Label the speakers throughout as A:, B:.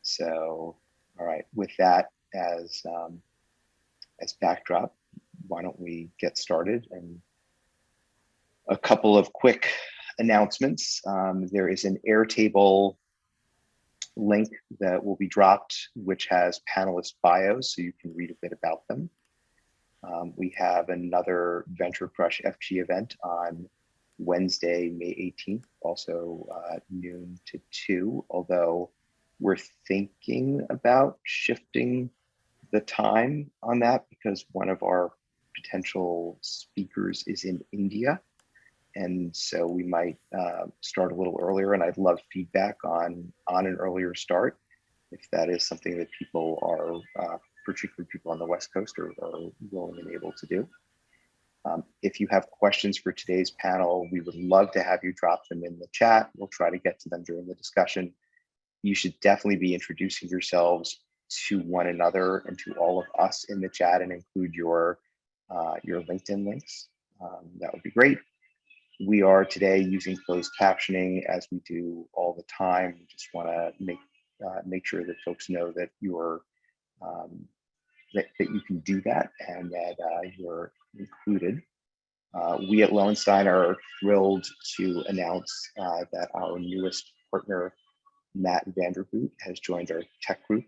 A: So, all right, with that as backdrop, why don't we get started? And a couple of quick announcements. There is an Airtable link that will be dropped, which has panelist bios, so you can read a bit about them. We have another Venture Crush FG event on Wednesday, May 18th, also noon to 2, although we're thinking about shifting the time on that because one of our potential speakers is in India. And so we might start a little earlier, and I'd love feedback on an earlier start if that is something that people are, particularly people on the West Coast, are willing and able to do. If you have questions for today's panel, we would love to have you drop them in the chat. We'll try to get to them during the discussion. You should definitely be introducing yourselves to one another and to all of us in the chat and include your LinkedIn links. That would be great. We are today using closed captioning as we do all the time. We just want to make sure that folks know that you're that you can do that and that you're included. We at Lowenstein are thrilled to announce that our newest partner, Matt Vanderboot, has joined our tech group.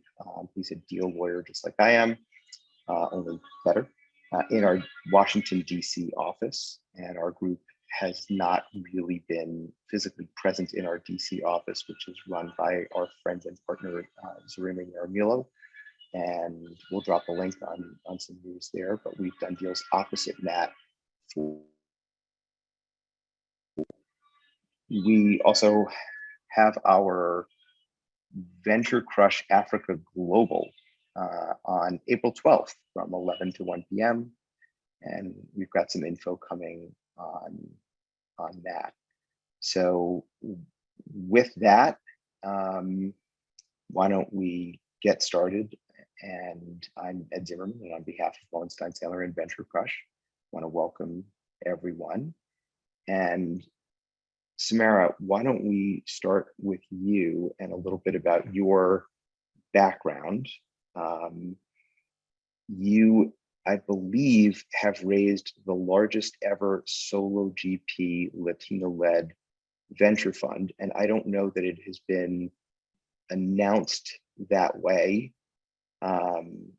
A: He's a deal lawyer just like I am, only better, in our Washington, DC office. And our group has not really been physically present in our DC office, which is run by our friend and partner, Zarima Yaramilo. And we'll drop a link on some news there, but we've done deals opposite Matt. We also have our Venture Crush Africa Global on April 12th from 11 to 1 p.m. And we've got some info coming on that. So with that, why don't we get started? And I'm Ed Zimmerman, and on behalf of Lowenstein, Sandler, and Venture Crush, I want to welcome everyone. And Samara, why don't we start with you and a little bit about your background. You, I believe, have raised the largest ever solo GP Latino-led venture fund, and I don't know that it has been announced that way.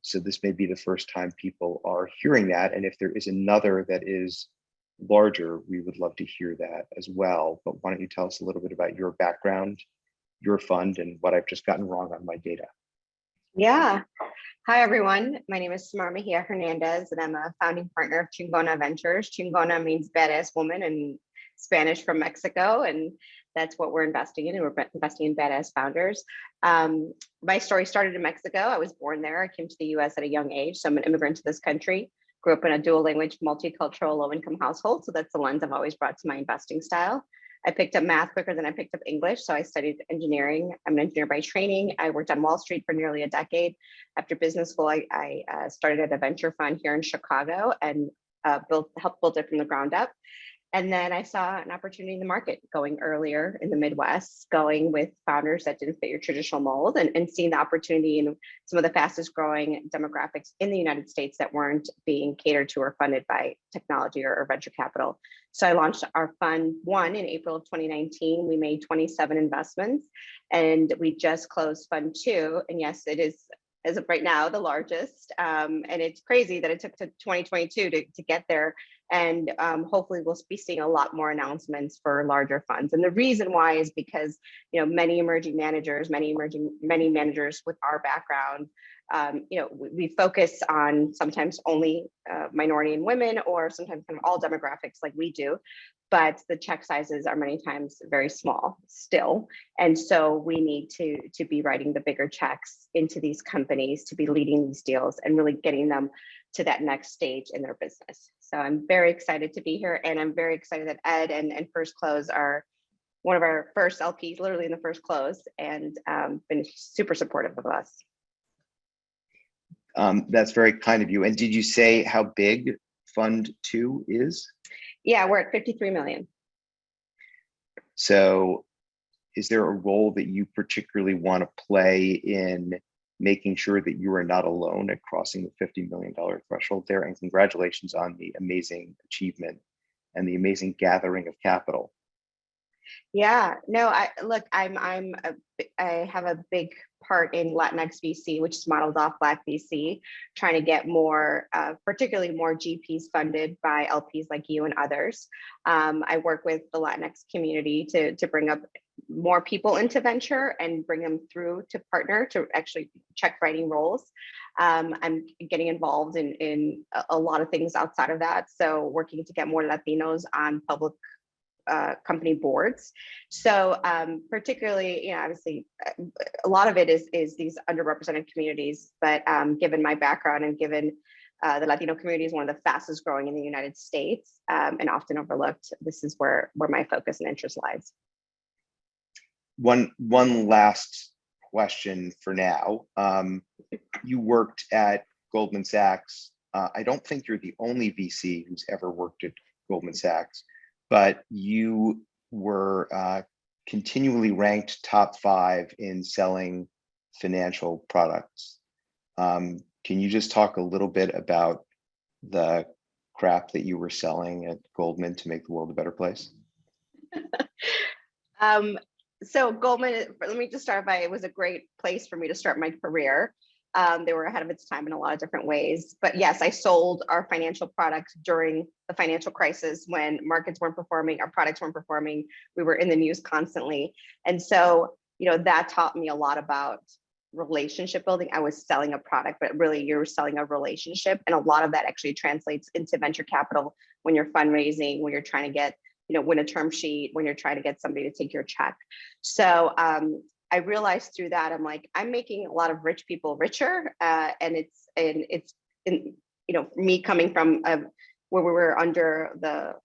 A: So this may be the first time people are hearing that, and if there is another that is larger, we would love to hear that as well. But why don't you tell us a little bit about your background, your fund, and what I've just gotten wrong on my data?
B: Yeah. Hi, everyone. My name is Samara Mejia Hernandez, and I'm a founding partner of Chingona Ventures. Chingona means badass woman in Spanish from Mexico, and that's what we're investing in, and we're investing in badass founders. My story started in Mexico. I was born there. I came to the US at a young age, so I'm an immigrant to this country. Grew up in a dual language, multicultural, low-income household, so that's the lens I've always brought to my investing style. I picked up math quicker than I picked up English, so I studied engineering. I'm an engineer by training. I worked on Wall Street for nearly a decade. After business school, I started at a venture fund here in Chicago and helped build it from the ground up. And then I saw an opportunity in the market going earlier in the Midwest, going with founders that didn't fit your traditional mold, and seeing the opportunity in some of the fastest growing demographics in the United States that weren't being catered to or funded by technology or venture capital. So I launched our fund one in April of 2019. We made 27 investments, and we just closed fund two. And yes, it is, as of right now, the largest. And it's crazy that it took to 2022 to get there. And hopefully we'll be seeing a lot more announcements for larger funds. And the reason why is because, many emerging managers, many managers with our background, we focus on sometimes only minority and women, or sometimes kind of all demographics like we do. But the check sizes are many times very small still. And so we need to be writing the bigger checks into these companies, to be leading these deals and really getting them to that next stage in their business. So I'm very excited to be here, and I'm very excited that Ed and First Close are one of our first LPs, literally in the first close, and been super supportive of us.
A: That's very kind of you. And did you say how big Fund 2 is?
B: Yeah, we're at 53 million.
A: So is there a role that you particularly want to play in making sure that you are not alone at crossing the $50 million threshold there? And congratulations on the amazing achievement and the amazing gathering of capital.
B: Yeah, no, I have a big part in Latinx VC, which is modeled off Black VC, trying to get more, particularly more GPs funded by LPs like you and others. I work with the Latinx community to bring up more people into venture and bring them through to partner to actually check writing roles. I'm getting involved in a lot of things outside of that. So working to get more Latinos on public company boards. So particularly, you know, obviously a lot of it is these underrepresented communities, but given my background and given the Latino community is one of the fastest growing in the United States and often overlooked, this is where my focus and interest lies.
A: One last question for now. You worked at Goldman Sachs. I don't think you're the only VC who's ever worked at Goldman Sachs, but you were continually ranked top 5 in selling financial products. Can you just talk a little bit about the crap that you were selling at Goldman to make the world a better place?
B: So Goldman, let me just start by, it was a great place for me to start my career. They were ahead of its time in a lot of different ways. But yes, I sold our financial products during the financial crisis when markets weren't performing, our products weren't performing. We were in the news constantly. And so, you know, that taught me a lot about relationship building. I was selling a product, but really you're selling a relationship. And a lot of that actually translates into venture capital when you're fundraising, when you're trying to get, you know, win a term sheet, when you're trying to get somebody to take your check. So I realized through that, I'm like, I'm making a lot of rich people richer. And it's you know, me coming from where we were under the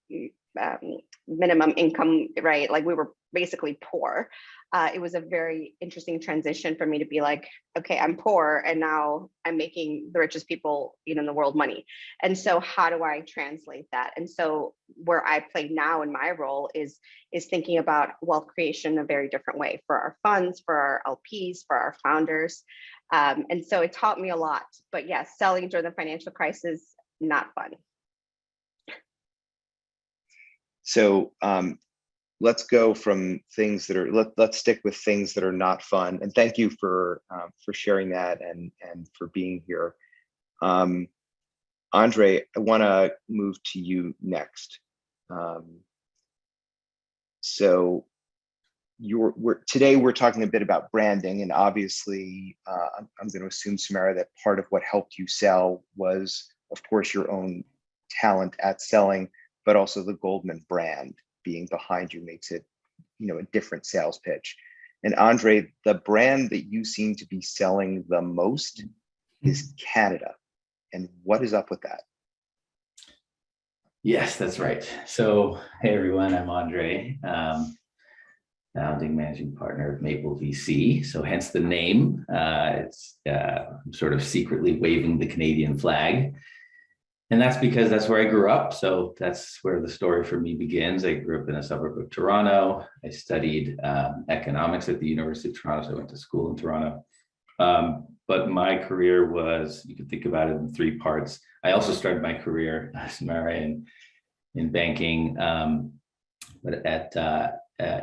B: minimum income, right? Like we were basically poor. It was a very interesting transition for me to be like, okay, I'm poor and now I'm making the richest people, you know, in the world money. And so how do I translate that? And so where I play now in my role is thinking about wealth creation in a very different way for our funds, for our LPs, for our founders. And so it taught me a lot. But yes, selling during the financial crisis, not fun.
A: So let's go from things that are, let's stick with things that are not fun. And thank you for sharing that and for being here. Andre, I want to move to you next. So today we're talking a bit about branding, and obviously I'm going to assume, Samara, that part of what helped you sell was, of course, your own talent at selling, but also the Goldman brand being behind you makes it, you know, a different sales pitch. And Andre, the brand that you seem to be selling the most is Canada. And what is up with that?
C: Yes, that's right. So, hey everyone, I'm Andre, founding managing partner of Maple VC. So hence the name. It's I'm sort of secretly waving the Canadian flag. And that's because that's where I grew up. So that's where the story for me begins. I grew up in a suburb of Toronto. I studied economics at the University of Toronto. So I went to school in Toronto. But my career was, you can think about it in 3 parts. I also started my career, Samara, in banking, but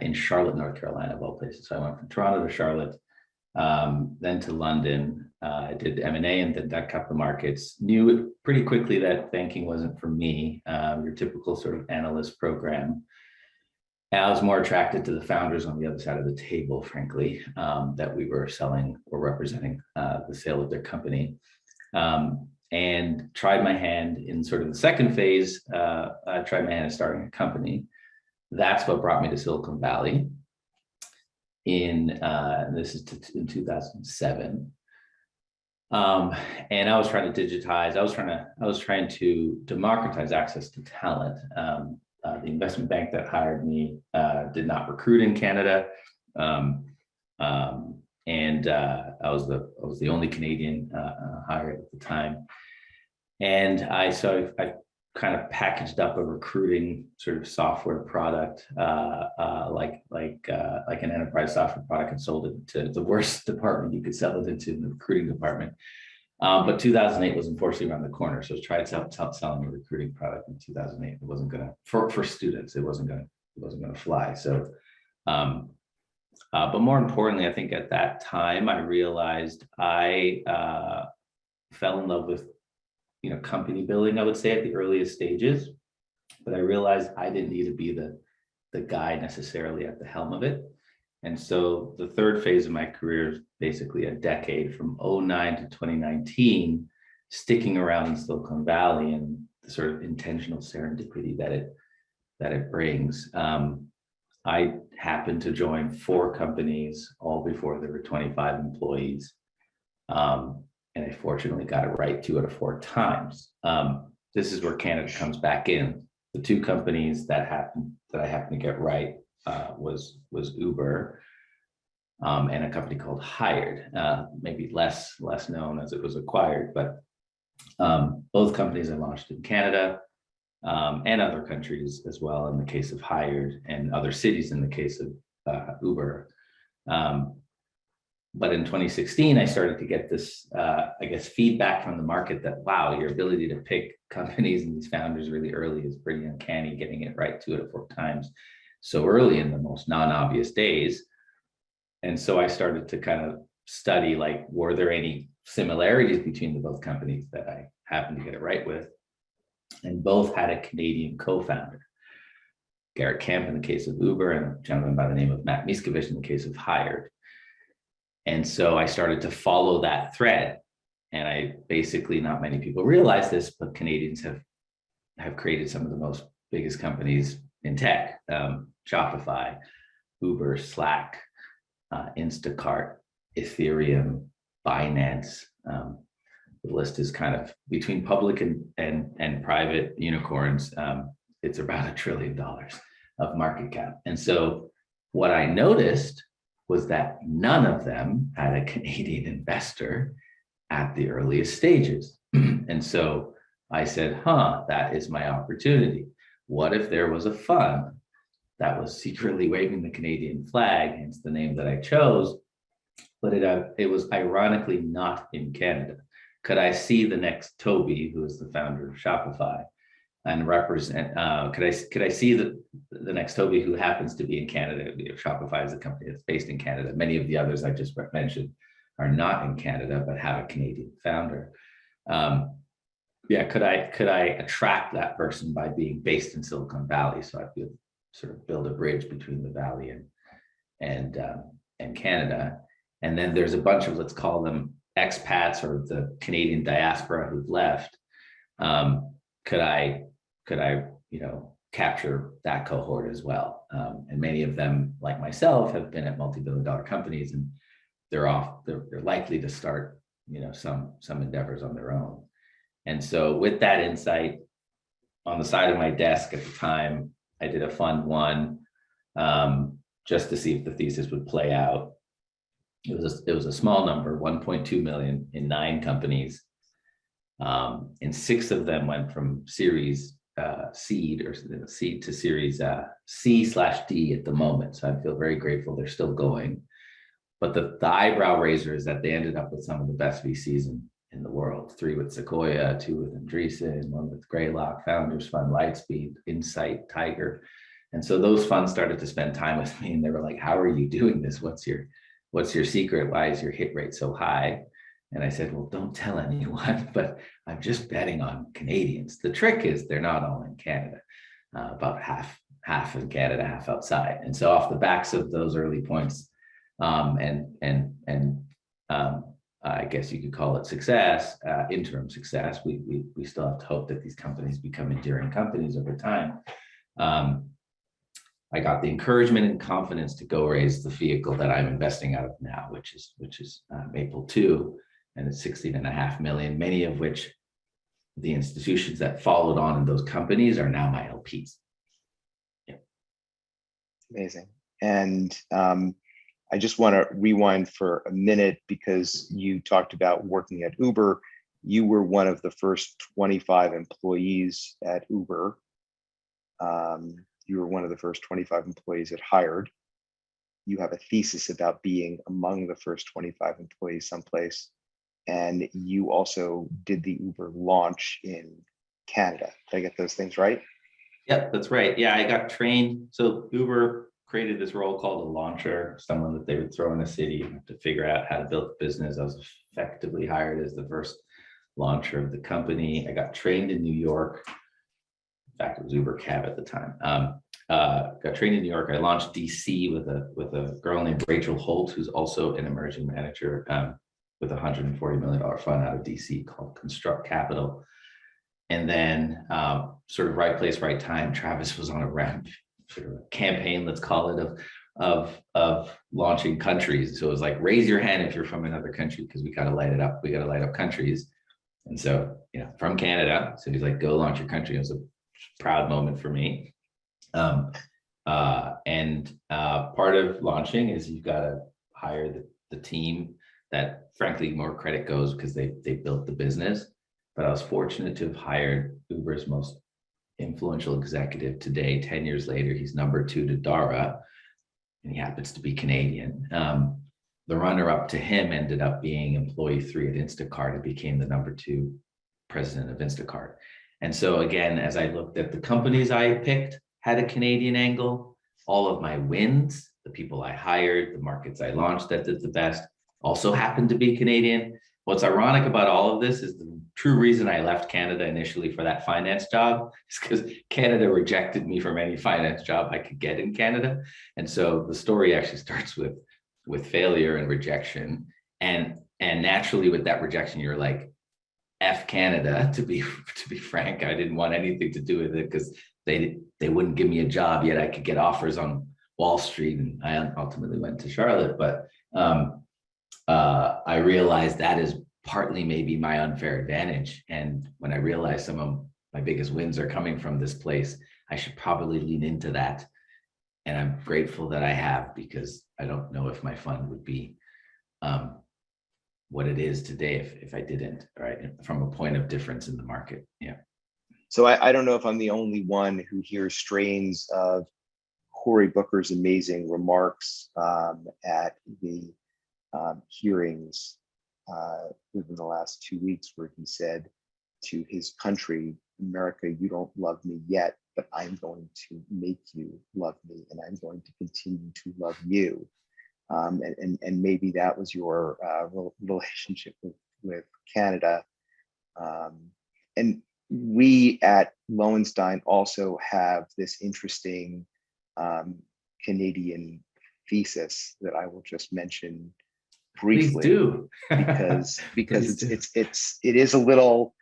C: in Charlotte, North Carolina, of all places. So I went from Toronto to Charlotte, then to London. I did M&A and then debt capital markets. Knew pretty quickly that banking wasn't for me, your typical sort of analyst program. I was more attracted to the founders on the other side of the table, frankly, that we were selling or representing the sale of their company. And tried my hand in sort of the second phase. I tried my hand at starting a company. That's what brought me to Silicon Valley. This is in 2007. And I was trying to digitize. I was trying to democratize access to talent. The investment bank that hired me did not recruit in Canada, and I was the only Canadian hired at the time. And I kind of packaged up a recruiting sort of software product, like an enterprise software product, and sold it to the worst department you could sell it into, the recruiting department. But 2008 was unfortunately around the corner. So I tried selling a recruiting product in 2008. It wasn't gonna for students. It wasn't gonna fly. So, but more importantly, I think at that time I realized I fell in love with company building. I would say at the earliest stages, but I realized I didn't need to be the guy necessarily at the helm of it. And so the third phase of my career is basically a decade from 2009 to 2019, sticking around in Silicon Valley and the sort of intentional serendipity that it brings. I happened to join 4 companies all before there were 25 employees. And I fortunately got it right 2 out of 4 times. This is where Canada comes back in. The 2 companies that I happened to get right was Uber and a company called Hired, maybe less known as it was acquired, but both companies I launched in Canada and other countries as well in the case of Hired, and other cities in the case of Uber. But in 2016, I started to get this, I guess, feedback from the market that, wow, your ability to pick companies and these founders really early is pretty uncanny, getting it right 2 out of 4 times so early in the most non-obvious days. And so I started to kind of study, like, were there any similarities between the both companies that I happened to get it right with? And both had a Canadian co-founder, Garrett Camp in the case of Uber, and a gentleman by the name of Matt Miskovich in the case of Hired. And so I started to follow that thread. And I basically, not many people realize this, but Canadians have created some of the most biggest companies in tech: Shopify, Uber, Slack, Instacart, Ethereum, Binance. The list is kind of between public and private unicorns. It's about $1 trillion of market cap. And so what I noticed was that none of them had a Canadian investor at the earliest stages. And so I said, that is my opportunity. What if there was a fund that was secretly waving the Canadian flag, hence the name that I chose, but it was ironically not in Canada? Could I see the next Toby, who is the founder of Shopify, and represent? Could I see the next Toby who happens to be in Canada? Shopify is a company that's based in Canada. Many of the others I just mentioned are not in Canada but have a Canadian founder. Could I attract that person by being based in Silicon Valley? So I could sort of build a bridge between the Valley and Canada. And then there's a bunch of, let's call them expats or the Canadian diaspora who've left. Could I capture that cohort as well? And many of them, like myself, have been at multi-billion-dollar companies, and they're likely to start some endeavors on their own. And so with that insight, on the side of my desk at the time, I did a fund 1 just to see if the thesis would play out. It was a small number, 1.2 million in 9 companies. And 6 of them went from series seed to series C/D at the moment. So I feel very grateful they're still going. But the eyebrow raiser is that they ended up with some of the best VCs in the world: 3 with Sequoia, 2 with Andreessen, 1 with Greylock, Founders Fund, Lightspeed, Insight, Tiger. And so those funds started to spend time with me, and they were like, how are you doing this? What's your secret? Why is your hit rate so high? And I said, well, don't tell anyone, but I'm just betting on Canadians. The trick is they're not all in Canada, about half in Canada, half outside. And so off the backs of those early points, I guess you could call it success, interim success. We still have to hope that these companies become enduring companies over time. I got the encouragement and confidence to go raise the vehicle that I'm investing out of now, which is Maple 2, and it's 16.5 million, many of which the institutions that followed on in those companies are now my LPs. Yeah.
A: Amazing. And I just want to rewind for a minute, because you talked about working at Uber you were one of the first 25 employees at Uber. You were one of the first 25 employees it hired. You have a thesis about being among the first 25 employees someplace. And you also did the Uber launch in Canada. Did I get those things right?
C: Yep, that's right. Yeah, I got trained. So Uber created this role called a launcher, someone that they would throw in a city to figure out how to build a business. I was effectively hired as the first launcher of the company. I got trained in New York. In fact, it was Uber Cab at the time. Got trained in New York. I launched DC with a girl named Rachel Holt, who's also an emerging manager with a $140 million fund out of DC called Construct Capital. And then sort of right place, right time, Travis was on a ramp, sort of a campaign, let's call it, of launching countries. So it was like, raise your hand if you're from another country, because we got to light it up. We got to light up countries. And so, from Canada. So he's like, go launch your country. It was a proud moment for me. Part of launching is you've got to hire the team that, frankly, more credit goes because they built the business. But I was fortunate to have hired Uber's most influential executive today. 10 years later, he's number 2 to Dara, and he happens to be Canadian. The runner-up to him ended up being employee 3 at Instacart and became the number 2 president of Instacart. And so again, as I looked at the companies I picked, had a Canadian angle. All of my wins, the people I hired, the markets I launched that did the best, also happened to be Canadian. What's ironic about all of this is the true reason I left Canada initially for that finance job is because Canada rejected me from any finance job I could get in Canada. And so the story actually starts with failure and rejection. And naturally with that rejection, you're like, F Canada, to be frank. I didn't want anything to do with it because they wouldn't give me a job, yet I could get offers on Wall Street, and I ultimately went to Charlotte. But I realized that is partly maybe my unfair advantage. And when I realized some of my biggest wins are coming from this place, I should probably lean into that. And I'm grateful that I have, because I don't know if my fund would be what it is today if I didn't, right? From a point of difference in the market. Yeah.
A: So I don't know if I'm the only one who hears strains of Cory Booker's amazing remarks at the hearings within the last 2 weeks, where he said to his country, America, you don't love me yet, but I'm going to make you love me, and I'm going to continue to love you. And maybe that was your relationship with Canada. And we at Lowenstein also have this interesting Canadian thesis that I will just mention briefly.
C: Please do.
A: because
C: Please do.
A: it is a little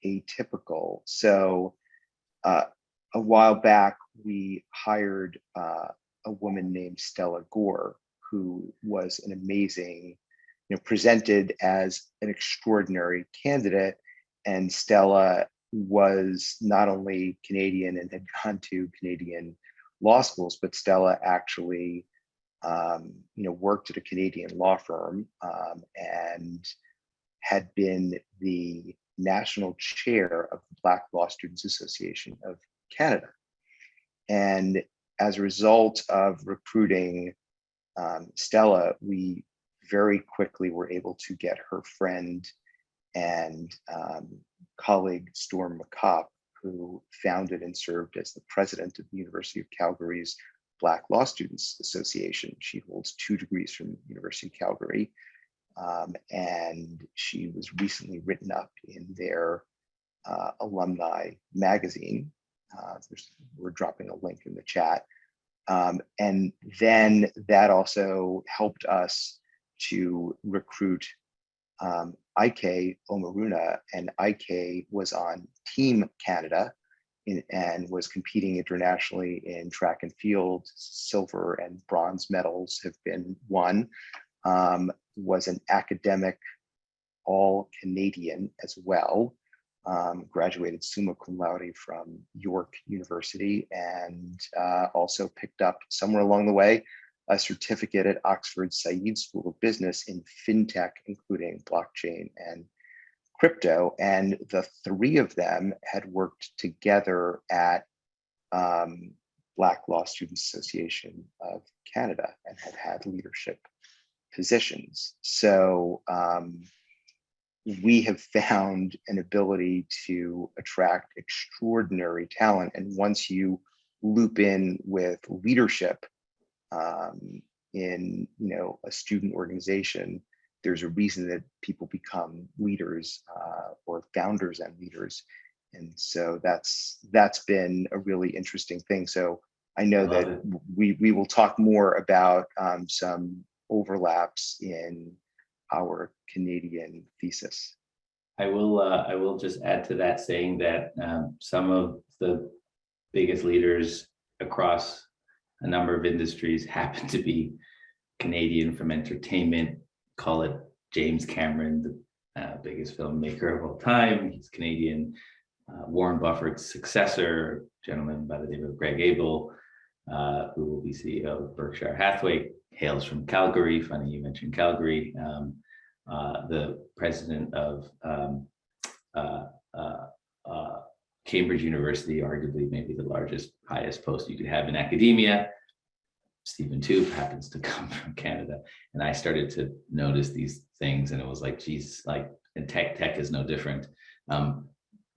A: atypical. So a while back we hired a woman named Stella Gore, who was an amazing, presented as an extraordinary candidate. And Stella was not only Canadian and had gone to Canadian law schools, but Stella actually, worked at a Canadian law firm and had been the national chair of the Black Law Students Association of Canada. And as a result of recruiting Stella, we very quickly were able to get her friend and colleague Storm McCopp, who founded and served as the president of the University of Calgary's Black Law Students Association. She holds 2 degrees from University of Calgary, and she was recently written up in their alumni magazine. We're dropping a link in the chat. And then that also helped us to recruit Ike Omaruna, and Ike was on Team Canada and was competing internationally in track and field. Silver and bronze medals have been won. Was an academic, all Canadian as well. Graduated summa cum laude from York University, and also picked up somewhere along the way a certificate at Oxford Said School of Business in fintech, including blockchain and crypto. And the three of them had worked together at Black Law Students Association of Canada and had leadership positions. So we have found an ability to attract extraordinary talent. And once you loop in with leadership in a student organization, there's a reason that people become leaders or founders and leaders. And so that's been a really interesting thing. So I know that we will talk more about some overlaps in our Canadian thesis.
C: I will just add to that, saying that some of the biggest leaders across a number of industries happen to be Canadian from entertainment. Call it James Cameron, the biggest filmmaker of all time. He's Canadian. Warren Buffett's successor, a gentleman by the name of Greg Abel, who will be CEO of Berkshire Hathaway, hails from Calgary. Funny you mentioned Calgary. The president of Cambridge University, arguably maybe the largest, highest post you could have in academia, Stephen Toope, happens to come from Canada. And I started to notice these things, and it was like, geez, like, and tech is no different.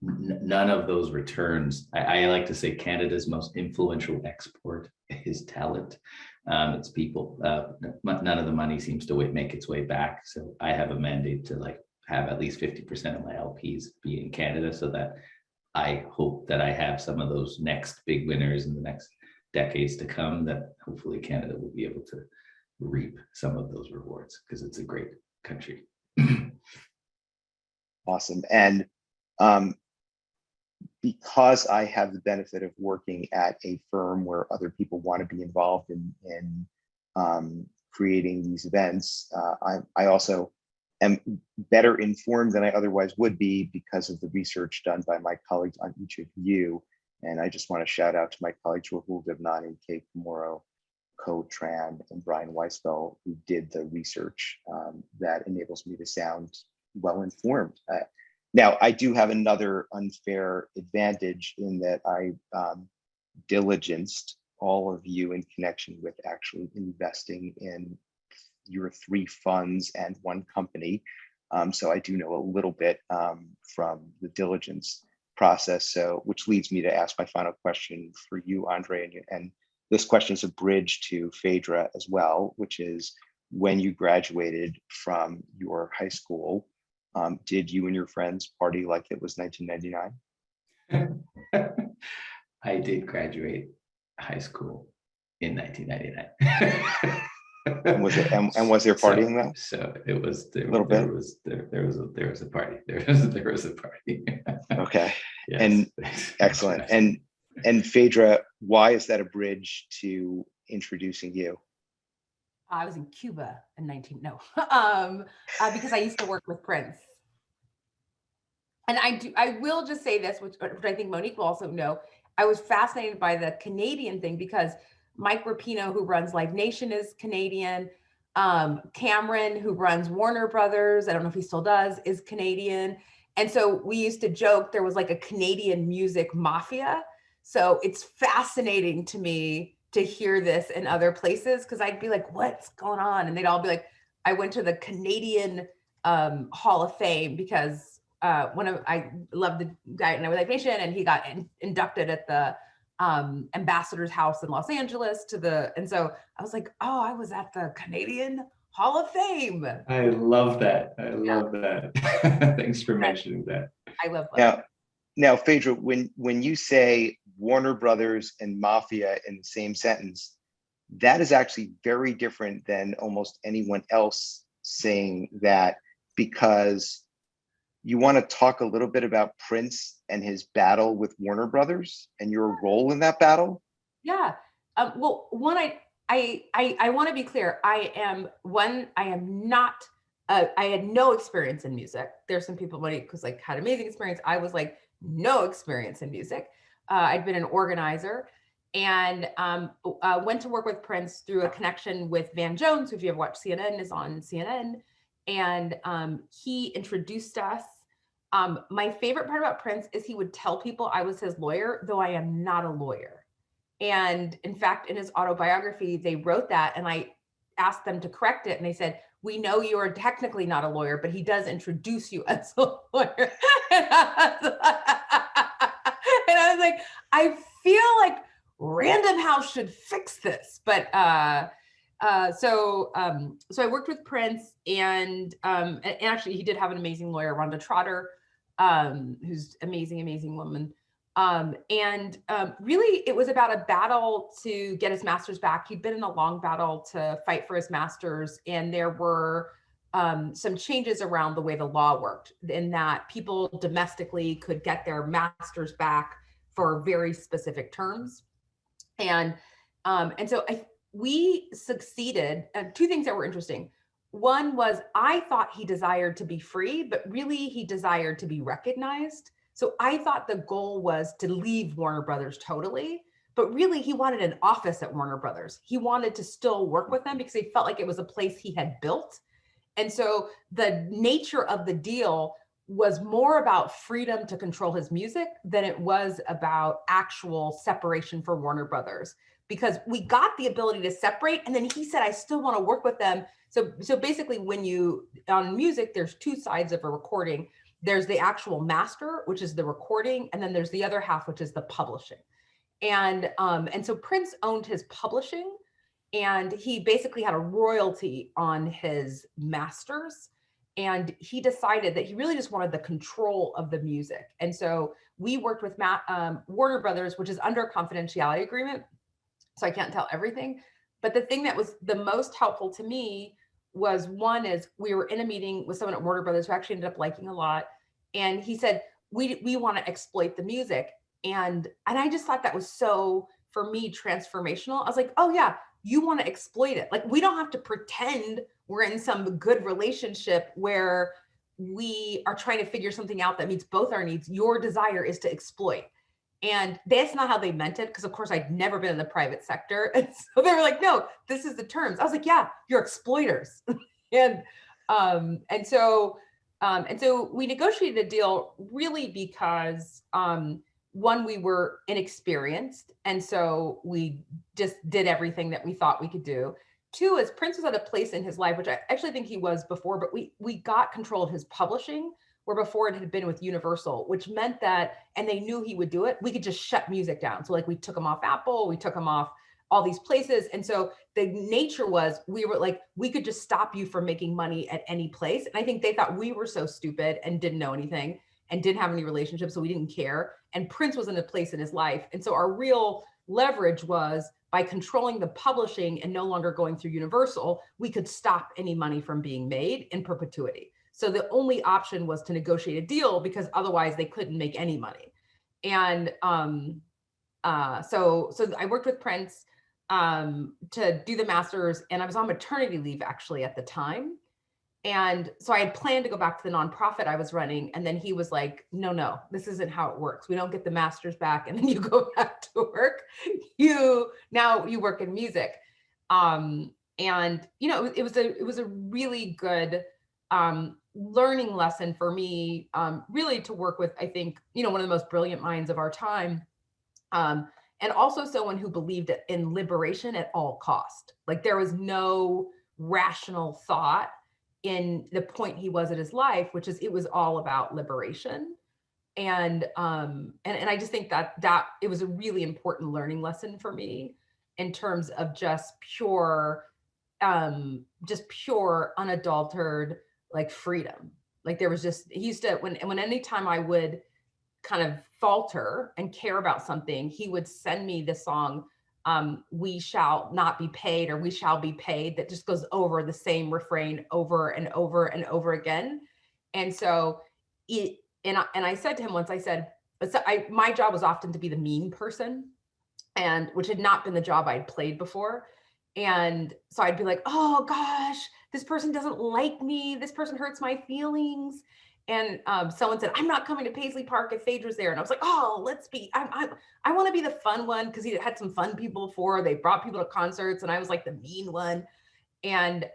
C: None of those returns. I like to say Canada's most influential export is talent. It's people. None of the money seems to make its way back. So I have a mandate to have at least 50% of my LPs be in Canada, so that I hope that I have some of those next big winners in the next decades to come, that hopefully Canada will be able to reap some of those rewards, because it's a great country.
A: Awesome. And because I have the benefit of working at a firm where other people want to be involved in creating these events, I also am better informed than I otherwise would be because of the research done by my colleagues on each of you. And I just want to shout out to my colleagues Rahul Devnani, Kate Moro, Ko Tran, and Brian Weisfeld, who did the research that enables me to sound well informed. Now, I do have another unfair advantage in that I diligenced all of you in connection with actually investing in your three funds and one company. So I do know a little bit from the diligence process. So, which leads me to ask my final question for you, Andre, and this question is a bridge to Phaedra as well, which is, when you graduated from your high school, did you and your friends party like it was 1999?
C: I did graduate high school in 1999.
A: And was there partying though?
C: So it was there.
A: There
C: was a party. There was a party.
A: Okay.
C: Yes.
A: And excellent. And Phaedra, why is that a bridge to introducing you?
D: I was in Cuba in because I used to work with Prince. And I will just say this, which I think Monique will also know. I was fascinated by the Canadian thing because Mike Rapino, who runs Live Nation, is Canadian. Cameron, who runs Warner Brothers, I don't know if he still does, is Canadian. And so we used to joke there was like a Canadian music mafia. So it's fascinating to me to hear this in other places, because I'd be like, what's going on? And they'd all be like, I went to the Canadian Hall of Fame because I love the guy in Live Nation, and he got inducted at the ambassador's house in Los Angeles and so I was like, oh, I was at the Canadian Hall of Fame.
C: I love that. I love that. Thanks for mentioning that.
D: I love that.
A: Now, Phaedra, when you say Warner Brothers and Mafia in the same sentence, that is actually very different than almost anyone else saying that, because you want to talk a little bit about Prince and his battle with Warner Brothers and your role in that battle?
D: Yeah. Well, one, I want to be clear. I am not, I had no experience in music. There's some people, because like had amazing experience. I was like, no experience in music. I'd been an organizer. and went to work with Prince through a connection with Van Jones, who, if you ever watched CNN, is on CNN. And he introduced us. My favorite part about Prince is he would tell people I was his lawyer, though I am not a lawyer. And in fact, in his autobiography, they wrote that, and I asked them to correct it. And they said, we know you are technically not a lawyer, but he does introduce you as a lawyer. And I was like, I feel like Random House should fix this. But so I worked with Prince, and actually he did have an amazing lawyer, Rhonda Trotter, who's amazing woman. Really it was about a battle to get his masters back. He'd been in a long battle to fight for his masters, and there were some changes around the way the law worked, in that people domestically could get their masters back for very specific terms. And so we succeeded. Two things that were interesting. One was, I thought he desired to be free, but really he desired to be recognized. So I thought the goal was to leave Warner Brothers totally, but really he wanted an office at Warner Brothers. He wanted to still work with them because he felt like it was a place he had built. And so the nature of the deal was more about freedom to control his music than it was about actual separation for Warner Brothers, because we got the ability to separate. And then he said, I still want to work with them. So basically, when you, on music, there's two sides of a recording. There's the actual master, which is the recording, and then there's the other half, which is the publishing. And so Prince owned his publishing, and he basically had a royalty on his masters. And he decided that he really just wanted the control of the music. And so we worked with Warner Brothers, which is under a confidentiality agreement, so I can't tell everything. But the thing that was the most helpful to me was, one is, we were in a meeting with someone at Warner Brothers who actually ended up liking a lot. And he said, we want to exploit the music. And I just thought that was so, for me, transformational. I was like, oh yeah, you want to exploit it. Like, we don't have to pretend we're in some good relationship where we are trying to figure something out that meets both our needs. Your desire is to exploit. And that's not how they meant it, because of course I'd never been in the private sector. And so they were like, no, this is the terms. I was like, yeah, you're exploiters. and so we negotiated a deal really because one, we were inexperienced. And so we just did everything that we thought we could do. Two is, Prince was at a place in his life, which I actually think he was before, but we got control of his publishing, where before it had been with Universal, which meant that, and they knew he would do it, we could just shut music down. So like, we took him off Apple, we took him off all these places. And so the nature was, we were like, we could just stop you from making money at any place. And I think they thought we were so stupid and didn't know anything and didn't have any relationships, so we didn't care. And Prince was in a place in his life. And so our real leverage was, by controlling the publishing and no longer going through Universal, we could stop any money from being made in perpetuity. So the only option was to negotiate a deal, because otherwise they couldn't make any money. And so I worked with Prince to do the masters, and I was on maternity leave actually at the time. And so I had planned to go back to the nonprofit I was running. And then he was like, no, this isn't how it works. We don't get the masters back and then you go back to work. Now you work in music. And it was a really good learning lesson for me, really to work with, I think, one of the most brilliant minds of our time. And also someone who believed in liberation at all cost. Like, there was no rational thought in the point he was in his life, which is, it was all about liberation. And I just think that it was a really important learning lesson for me, in terms of just pure unadulterated, like, freedom. Like, there was just, he used to, when anytime I would kind of falter and care about something, he would send me the song, We Shall Not Be Paid, or We Shall Be Paid, that just goes over the same refrain over and over and over again. And so I said to him once, I said, my job was often to be the mean person, and which had not been the job I'd played before. And so I'd be like, oh gosh, this person doesn't like me. This person hurts my feelings. And someone said, I'm not coming to Paisley Park if Phaedra's there. And I was like, oh, I want to be the fun one, because he had some fun people before. They brought people to concerts and I was like the mean one. And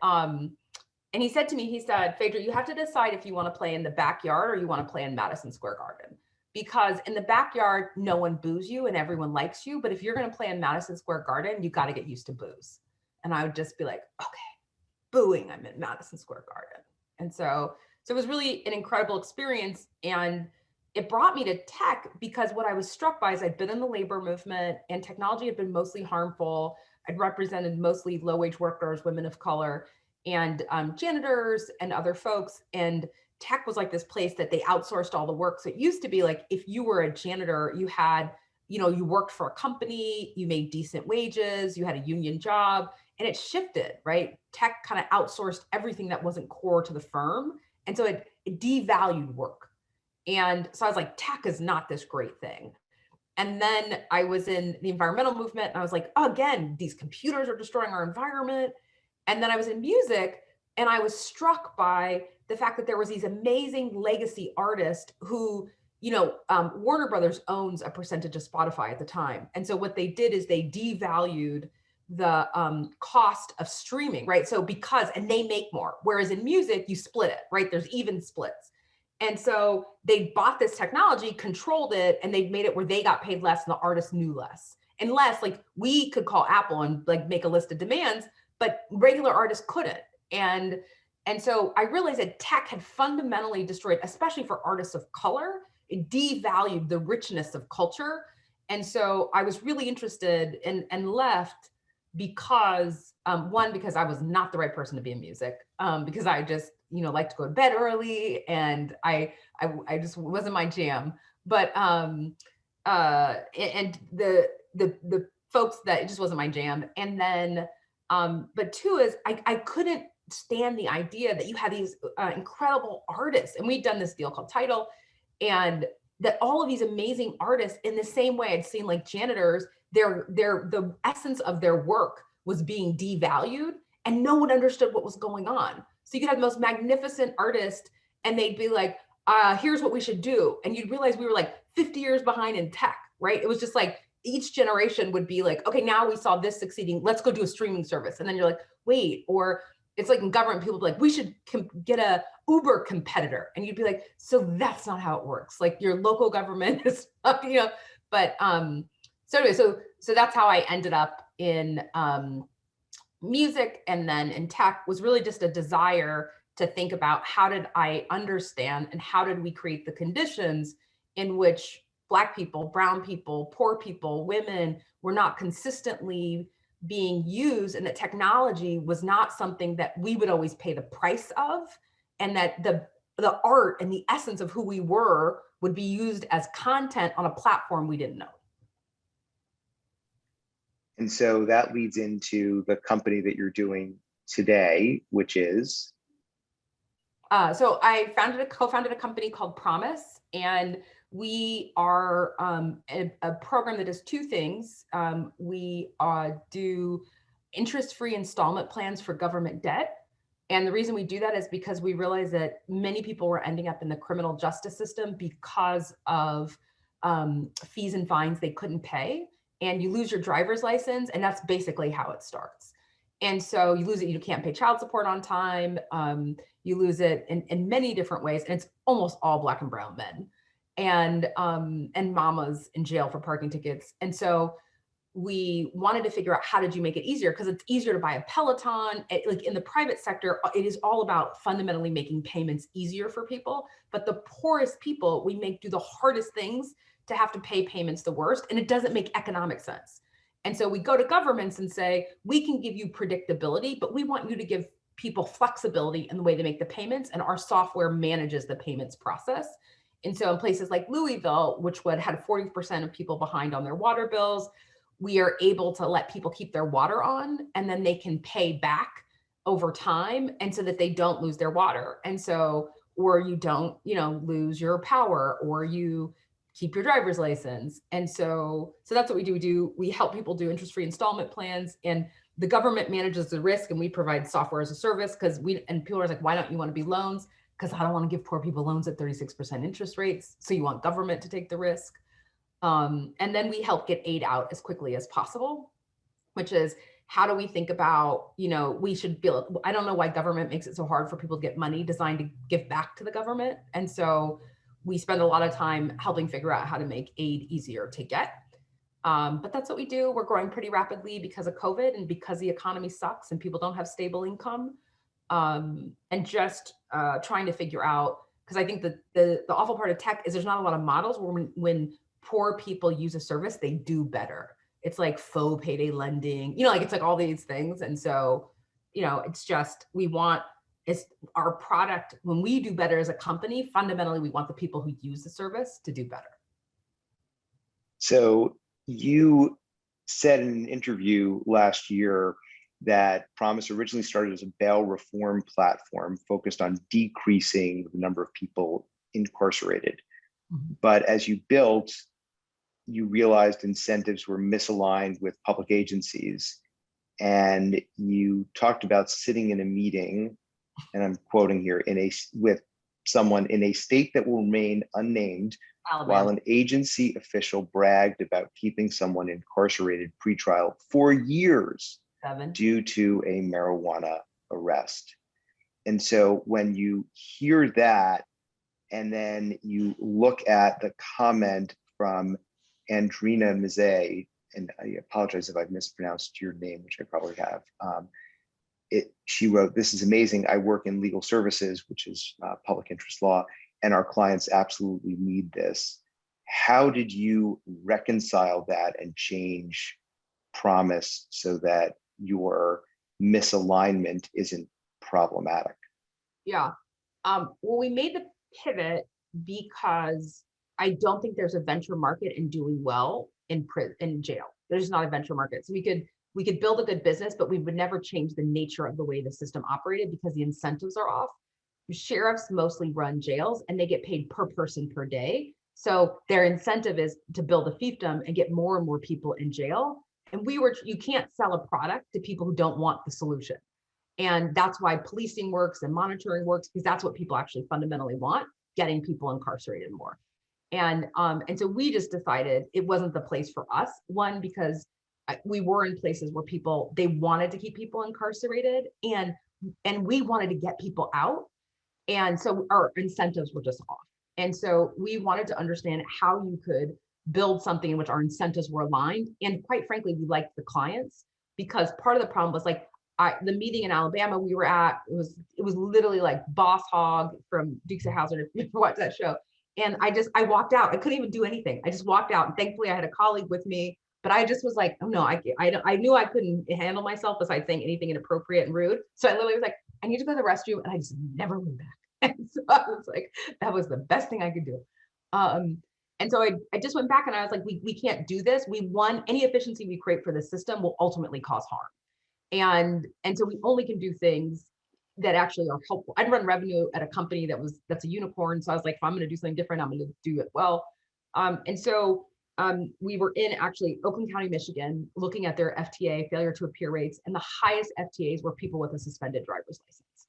D: he said to me, he said, Phaedra, you have to decide if you want to play in the backyard or you want to play in Madison Square Garden. Because in the backyard, no one boos you and everyone likes you. But if you're going to play in Madison Square Garden, you got to get used to boos. And I would just be like, okay, booing, I'm in Madison Square Garden. And so it was really an incredible experience. And it brought me to tech, because what I was struck by is I'd been in the labor movement and technology had been mostly harmful. I'd represented mostly low-wage workers, women of color, and janitors and other folks. And tech was like this place that they outsourced all the work. So it used to be like, if you were a janitor, you had, you worked for a company, you made decent wages, you had a union job, and it shifted, right? Tech kind of outsourced everything that wasn't core to the firm. And so it devalued work. And so I was like, tech is not this great thing. And then I was in the environmental movement and I was like, oh, again, these computers are destroying our environment. And then I was in music and I was struck by the fact that there was these amazing legacy artists who, Warner Brothers owns a percentage of Spotify at the time. And so what they did is they devalued the cost of streaming, right? So and they make more, whereas in music, you split it, right? There's even splits. And so they bought this technology, controlled it, and they made it where they got paid less and the artist knew less. Unless like we could call Apple and like make a list of demands, but regular artists couldn't. And so I realized that tech had fundamentally destroyed, especially for artists of color, it devalued the richness of culture. And so I was really interested and left because because I was not the right person to be in music, because I just, like to go to bed early and I just wasn't my jam. But and the folks that it just wasn't my jam. And then but two is I couldn't stand the idea that you had these incredible artists, and we'd done this deal called Tidal, and that all of these amazing artists, in the same way I'd seen like janitors, the essence of their work was being devalued and no one understood what was going on. So you could have the most magnificent artist and they'd be like, here's what we should do. And you'd realize we were like 50 years behind in tech, right? It was just like each generation would be like, okay, now we saw this succeeding, let's go do a streaming service. And then you're like, wait, or it's like in government, people be like, we should get a Uber competitor. And you'd be like, so that's not how it works. Like your local government is, but so anyway, so that's how I ended up in music, and then in tech was really just a desire to think about how did I understand and how did we create the conditions in which Black people, brown people, poor people, women were not consistently being used, and that technology was not something that we would always pay the price of, and that the art and the essence of who we were would be used as content on a platform we didn't know.
A: And so that leads into the company that you're doing today, which is?
D: So I co-founded a company called Promise, and we are a program that does two things. We do interest-free installment plans for government debt. And the reason we do that is because we realize that many people were ending up in the criminal justice system because of fees and fines they couldn't pay. And you lose your driver's license, and that's basically how it starts. And so you lose it, you can't pay child support on time. You lose it in many different ways. And it's almost all Black and brown men, and mamas in jail for parking tickets. And so we wanted to figure out how did you make it easier? Because it's easier to buy a Peloton. Like in the private sector, it is all about fundamentally making payments easier for people. But the poorest people, we make do the hardest things to have to pay payments the worst, and it doesn't make economic sense. And so we go to governments and say, we can give you predictability, but we want you to give people flexibility in the way they make the payments, and our software manages the payments process. And so in places like Louisville, which had 40% of people behind on their water bills, we are able to let people keep their water on, and then they can pay back over time, and so that they don't lose their water. And so, or you don't, lose your power, or you keep your driver's license. And so that's what we do. We help people do interest-free installment plans, and the government manages the risk, and we provide software as a service, and people are like, why don't you want to be loans? because I don't want to give poor people loans at 36% interest rates. So you want government to take the risk. And then we help get aid out as quickly as possible, which is how do we think about, we should build, I don't know why government makes it so hard for people to get money designed to give back to the government. And so we spend a lot of time helping figure out how to make aid easier to get. But that's what we do. We're growing pretty rapidly because of COVID and because the economy sucks and people don't have stable income. And just trying to figure out, because I think that the awful part of tech is there's not a lot of models where when poor people use a service, they do better. It's like faux payday lending, it's like all these things. And so, it's just, it's our product. When we do better as a company, fundamentally, we want the people who use the service to do better.
A: So you said in an interview last year that Promise originally started as a bail reform platform focused on decreasing the number of people incarcerated. Mm-hmm. But as you built, you realized incentives were misaligned with public agencies. And you talked about sitting in a meeting, and I'm quoting here, with someone in a state that will remain unnamed, Alabama, while an agency official bragged about keeping someone incarcerated pretrial for years due to a marijuana arrest. And so when you hear that, and then you look at the comment from Andrina Mizet, and I apologize if I've mispronounced your name, which I probably have. She wrote, "This is amazing. I work in legal services, which is public interest law, and our clients absolutely need this." How did you reconcile that and change Promise so that your misalignment isn't problematic?
D: Yeah. Well, we made the pivot because I don't think there's a venture market in doing well in jail. There's not a venture market. So we could build a good business, but we would never change the nature of the way the system operated because the incentives are off. Sheriffs mostly run jails and they get paid per person per day. So their incentive is to build a fiefdom and get more and more people in jail. And you can't sell a product to people who don't want the solution. And that's why policing works and monitoring works, because that's what people actually fundamentally want, getting people incarcerated more. And so we just decided it wasn't the place for us. One, because we were in places where they wanted to keep people incarcerated and we wanted to get people out. And so our incentives were just off. And so we wanted to understand how you could build something in which our incentives were aligned. And quite frankly, we liked the clients, because part of the problem was like the meeting in Alabama we were at, it was literally like Boss Hogg from Dukes of Hazzard, if you ever watched that show. And I walked out. I couldn't even do anything. I just walked out. And thankfully I had a colleague with me, but I just was like, oh no, I knew I couldn't handle myself besides saying anything inappropriate and rude. So I literally was like, I need to go to the restroom, and I just never went back. And so I was like, that was the best thing I could do. And so I just went back and I was like, we can't do this. Any efficiency we create for the system will ultimately cause harm. And so we only can do things that actually are helpful. I'd run revenue at a company that's a unicorn. So I was like, if I'm going to do something different, I'm going to do it well. And so we were in actually Oakland County, Michigan, looking at their FTA, failure to appear rates, and the highest FTAs were people with a suspended driver's license.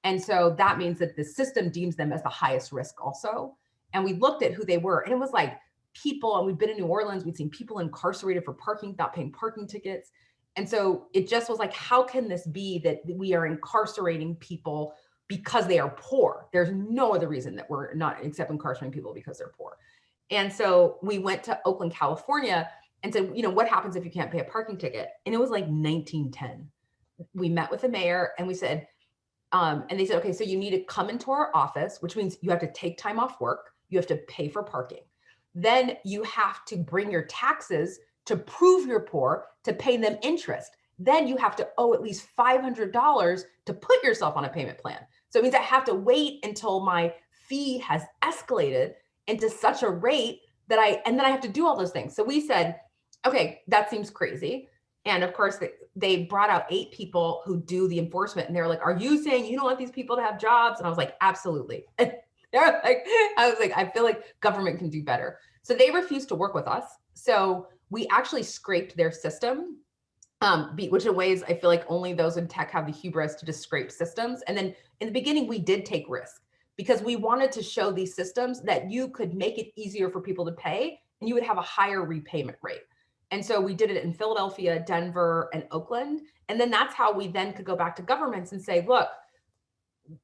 D: And so that means that the system deems them as the highest risk also. And we looked at who they were, and it was like people, and we've been in New Orleans, we've seen people incarcerated for parking, not paying parking tickets. And so it just was like, how can this be that we are incarcerating people because they are poor? There's no other reason that we're not except incarcerating people because they're poor. And so we went to Oakland, California and said, what happens if you can't pay a parking ticket? And it was like 1910. We met with the mayor and we said, and they said, okay, so you need to come into our office, which means you have to take time off work. You have to pay for parking. Then you have to bring your taxes to prove you're poor, to pay them interest. Then you have to owe at least $500 to put yourself on a payment plan. So it means I have to wait until my fee has escalated into such a rate that and then I have to do all those things. So we said, okay, that seems crazy. And of course they brought out 8 people who do the enforcement, and they were like, are you saying you don't want these people to have jobs? And I was like, absolutely. And they're like, I feel like government can do better. So they refused to work with us. So we actually scraped their system, which in ways I feel like only those in tech have the hubris to just scrape systems. And then in the beginning, we did take risk because we wanted to show these systems that you could make it easier for people to pay and you would have a higher repayment rate. And so we did it in Philadelphia, Denver, and Oakland. And then that's how we then could go back to governments and say, look,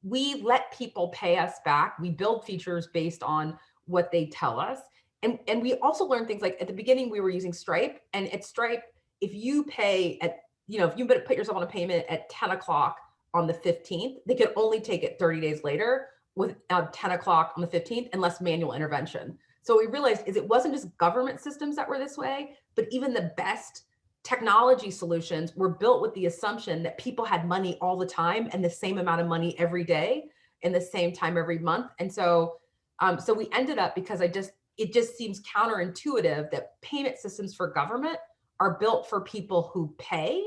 D: we let people pay us back. We build features based on what they tell us. And we also learned things like at the beginning, we were using Stripe, and at Stripe, if you pay at, if you put yourself on a payment at 10 o'clock on the 15th, they could only take it 30 days later with 10 o'clock on the 15th, unless manual intervention. So what we realized is it wasn't just government systems that were this way, but even the best technology solutions were built with the assumption that people had money all the time and the same amount of money every day and the same time every month. And so, so we ended up, because it just seems counterintuitive that payment systems for government are built for people who pay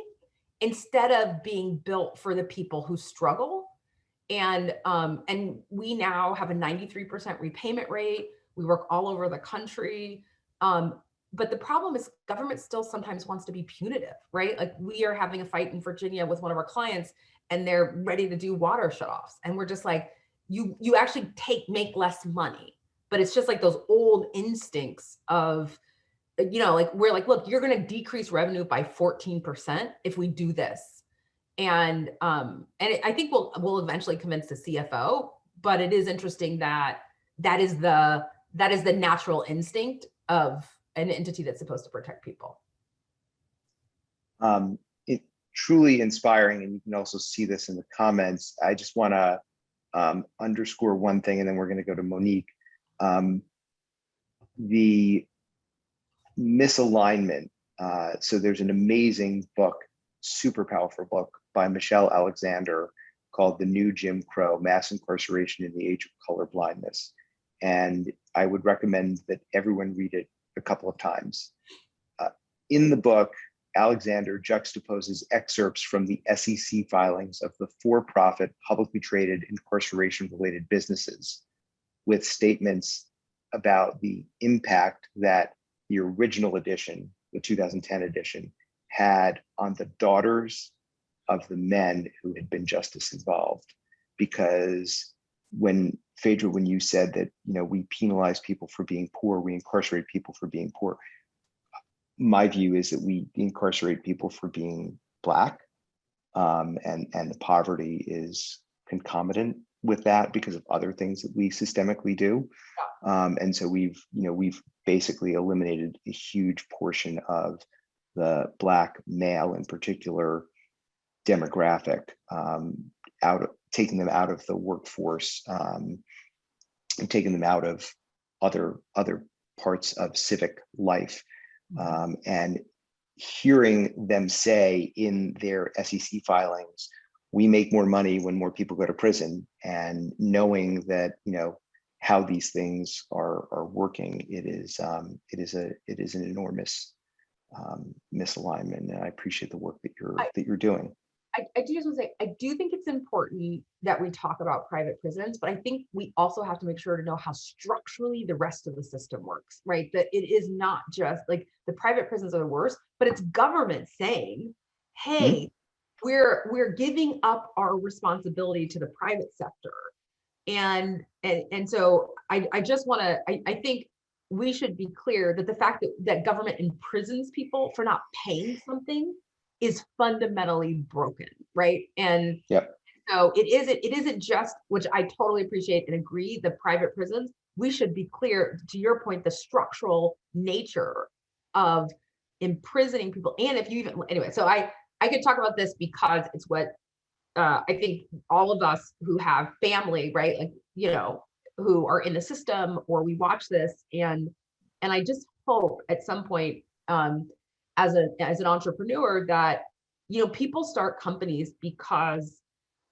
D: instead of being built for the people who struggle. And we now have a 93% repayment rate. We work all over the country. But the problem is government still sometimes wants to be punitive, right? Like we are having a fight in Virginia with one of our clients and they're ready to do water shutoffs. And we're just like, you actually make less money, but it's just like those old instincts of, like we're like, look, you're going to decrease revenue by 14% if we do this. And I think we'll eventually convince the CFO, but it is interesting that is the natural instinct of an entity that's supposed to protect people.
A: It truly inspiring, and you can also see this in the comments. I just want to underscore one thing, and then we're going to go to Monique. The misalignment. So there's an amazing book, super powerful book by Michelle Alexander called The New Jim Crow: Mass Incarceration in the Age of Colorblindness. And I would recommend that everyone read it a couple of times. In the book, Alexander juxtaposes excerpts from the SEC filings of the for-profit, publicly traded incarceration-related businesses with statements about the impact that the original edition, the 2010 edition, had on the daughters of the men who had been justice involved. Because when Phaedra, when you said that, we penalize people for being poor, we incarcerate people for being poor, my view is that we incarcerate people for being Black, and the poverty is concomitant with that because of other things that we systemically do. And so we've basically eliminated a huge portion of the Black male in particular demographic, taking them out of the workforce, and taking them out of other parts of civic life. And hearing them say in their SEC filings, we make more money when more people go to prison, and knowing that, how these things are working, it is an enormous misalignment. And I appreciate the work that you're doing.
D: I do just want to say, I do think it's important that we talk about private prisons, but I think we also have to make sure to know how structurally the rest of the system works, right? That it is not just like the private prisons are the worst, but it's government saying, hey, we're giving up our responsibility to the private sector. And so I just want to, I think we should be clear that the fact that government imprisons people for not paying something is fundamentally broken, right? And so it isn't just, which I totally appreciate and agree, the private prisons. We should be clear, to your point, the structural nature of imprisoning people. And if you even, anyway, so I could talk about this because it's what I think all of us who have family, right? Like, who are in the system, or we watch this, and I just hope at some point, as an entrepreneur, that people start companies because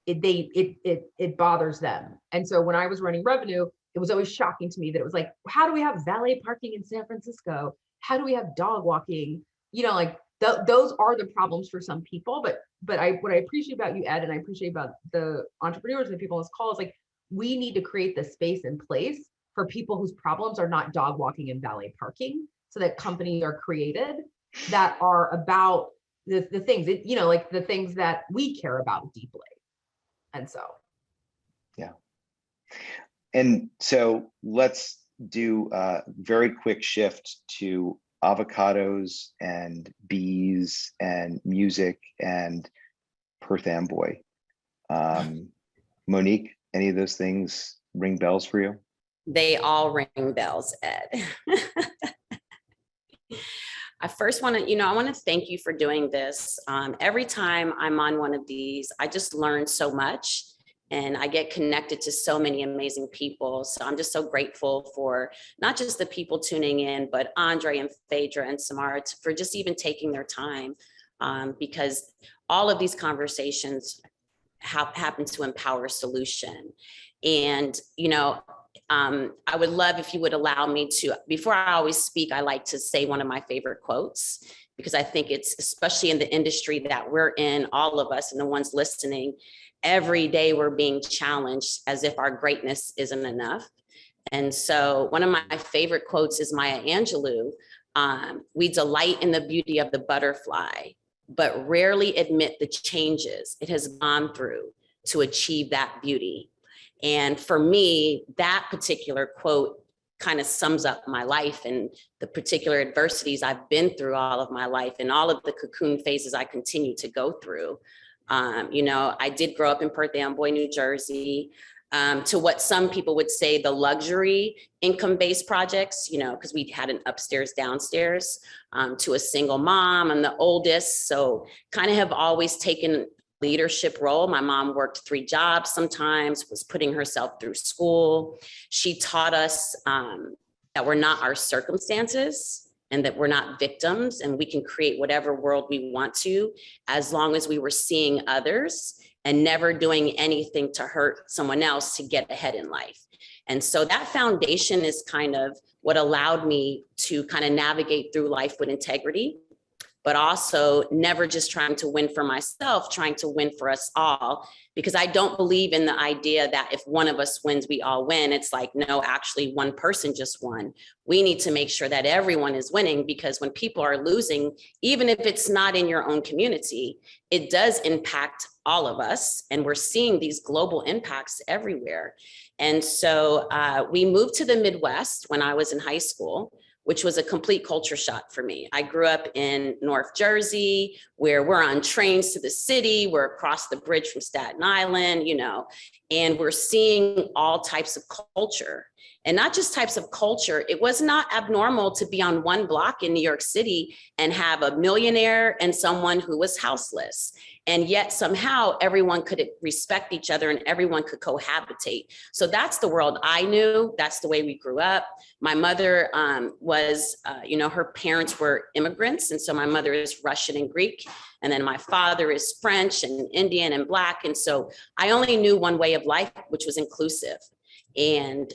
D: it bothers them. And so when I was running revenue, it was always shocking to me that it was like, how do we have valet parking in San Francisco? How do we have dog walking? Those are the problems for some people. But what I appreciate about you, Ed, and I appreciate about the entrepreneurs and the people on this call is like, we need to create the space in place for people whose problems are not dog walking and valet parking, so that companies are created that are about the things, like the things that we care about deeply. And so.
A: Yeah. And so let's do a very quick shift to avocados and bees and music and Perth Amboy. Monique, any of those things ring bells for you?
E: They all ring bells, Ed. I first want to, I want to thank you for doing this. Every time I'm on one of these, I just learn so much and I get connected to so many amazing people. So I'm just so grateful for not just the people tuning in, but Andre and Phaedra and Samara for just even taking their time, because all of these conversations happen to empower solution. And, I would love if you would allow me to, before I always speak, I like to say one of my favorite quotes, because I think it's, especially in the industry that we're in, all of us and the ones listening, every day we're being challenged as if our greatness isn't enough. And so one of my favorite quotes is Maya Angelou. We delight in the beauty of the butterfly, but rarely admit the changes it has gone through to achieve that beauty. And for me, that particular quote kind of sums up my life and the particular adversities I've been through all of my life and all of the cocoon phases I continue to go through. I did grow up in Perth Amboy, New Jersey, to what some people would say the luxury income-based projects, because we had an upstairs, downstairs, to a single mom. I'm the oldest, so kind of have always taken leadership role. My mom worked 3 jobs sometimes, was putting herself through school. She taught us that we're not our circumstances and that we're not victims and we can create whatever world we want to, as long as we were seeing others and never doing anything to hurt someone else to get ahead in life. And so that foundation is kind of what allowed me to kind of navigate through life with integrity, but also never just trying to win for myself, trying to win for us all, because I don't believe in the idea that if one of us wins, we all win. It's like, no, actually one person just won. We need to make sure that everyone is winning, because when people are losing, even if it's not in your own community, it does impact all of us. And we're seeing these global impacts everywhere. And so we moved to the Midwest when I was in high school, which was a complete culture shock for me. I grew up in North Jersey, where we're on trains to the city, we're across the bridge from Staten Island, and we're seeing all types of culture. And not just types of culture, it was not abnormal to be on one block in New York City and have a millionaire and someone who was houseless. And yet somehow everyone could respect each other and everyone could cohabitate. So that's the world I knew. That's the way we grew up. My mother was, her parents were immigrants. And so my mother is Russian and Greek. And then my father is French and Indian and Black. And so I only knew one way of life, which was inclusive. And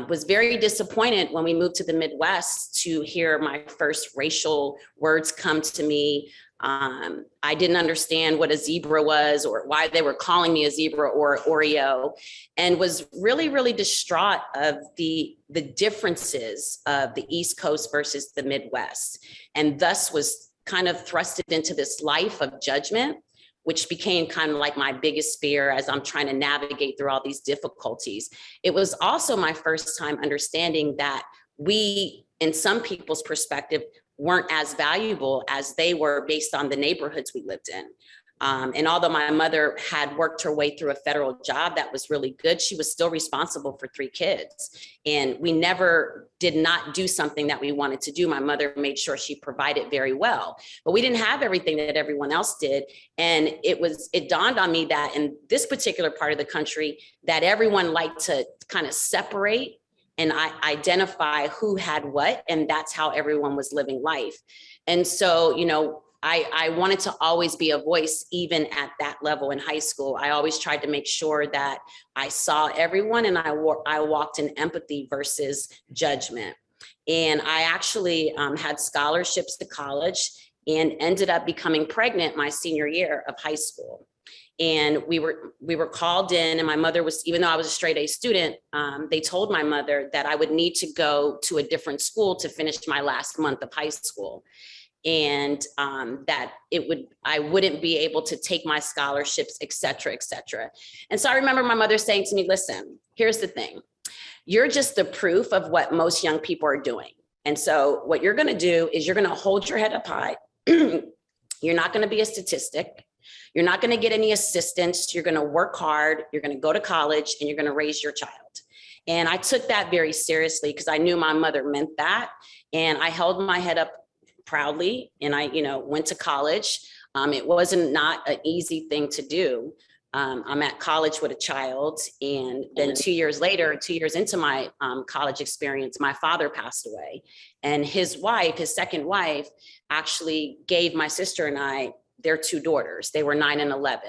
E: was very disappointed when we moved to the Midwest to hear my first racial words come to me. I didn't understand what a zebra was or why they were calling me a zebra or Oreo, and was really, really distraught of the differences of the East Coast versus the Midwest, and thus was kind of thrusted into this life of judgment, which became kind of like my biggest fear as I'm trying to navigate through all these difficulties. It was also my first time understanding that we, in some people's perspective, weren't as valuable as they were based on the neighborhoods we lived in. And although my mother had worked her way through a federal job that was really good, she was still responsible for 3 kids. And we never did not do something that we wanted to do. My mother made sure she provided very well, but we didn't have everything that everyone else did. And it dawned on me that in this particular part of the country, that everyone liked to kind of separate and I identify who had what, and that's how everyone was living life. And so, I wanted to always be a voice, even at that level in high school. I always tried to make sure that I saw everyone and I walked in empathy versus judgment. And I actually had scholarships to college and ended up becoming pregnant my senior year of high school. And we were called in, and my mother was, even though I was a straight A student, they told my mother that I would need to go to a different school to finish my last month of high school. And that I wouldn't be able to take my scholarships, et cetera, et cetera. And so I remember my mother saying to me, listen, here's the thing. you're just the proof of what most young people are doing. And so what you're going to do is you're going to hold your head up high. You're not going to be a statistic. You're not going to get any assistance. You're going to work hard. You're going to go to college and you're going to raise your child. And I took that very seriously because I knew my mother meant that. And I held my head up proudly and I, went to college. It wasn't not an easy thing to do. I'm at college with a child, and then 2 years later, 2 years into my college experience, my father passed away, and his wife, his second wife, actually gave my sister and I their two daughters. They were 9 and 11.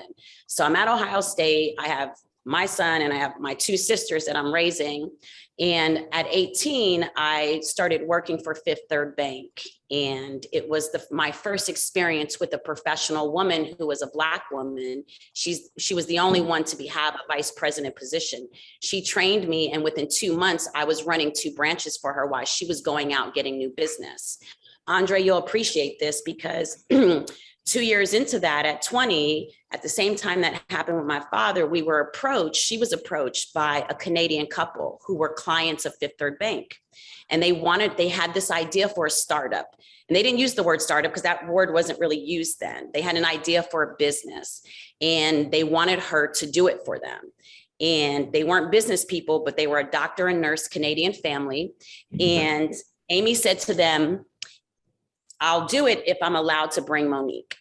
E: So I'm at Ohio State. I have my son and I have my two sisters that I'm raising. And at 18, I started working for Fifth Third Bank. And it was my first experience with a professional woman who was a Black woman. She was the only one to have a vice president position. She trained me, and within 2 months, I was running 2 branches for her while she was going out getting new business. Andre, you'll appreciate this because 2 years into that, at 20, at the same time that happened with my father, she was approached by a Canadian couple who were clients of Fifth Third Bank. And they had this idea for a startup. And they didn't use the word startup because that word wasn't really used then. They had an idea for a business and they wanted her to do it for them. And they weren't business people, but they were a doctor and nurse Canadian family. And Amy said to them, I'll do it if I'm allowed to bring Monique.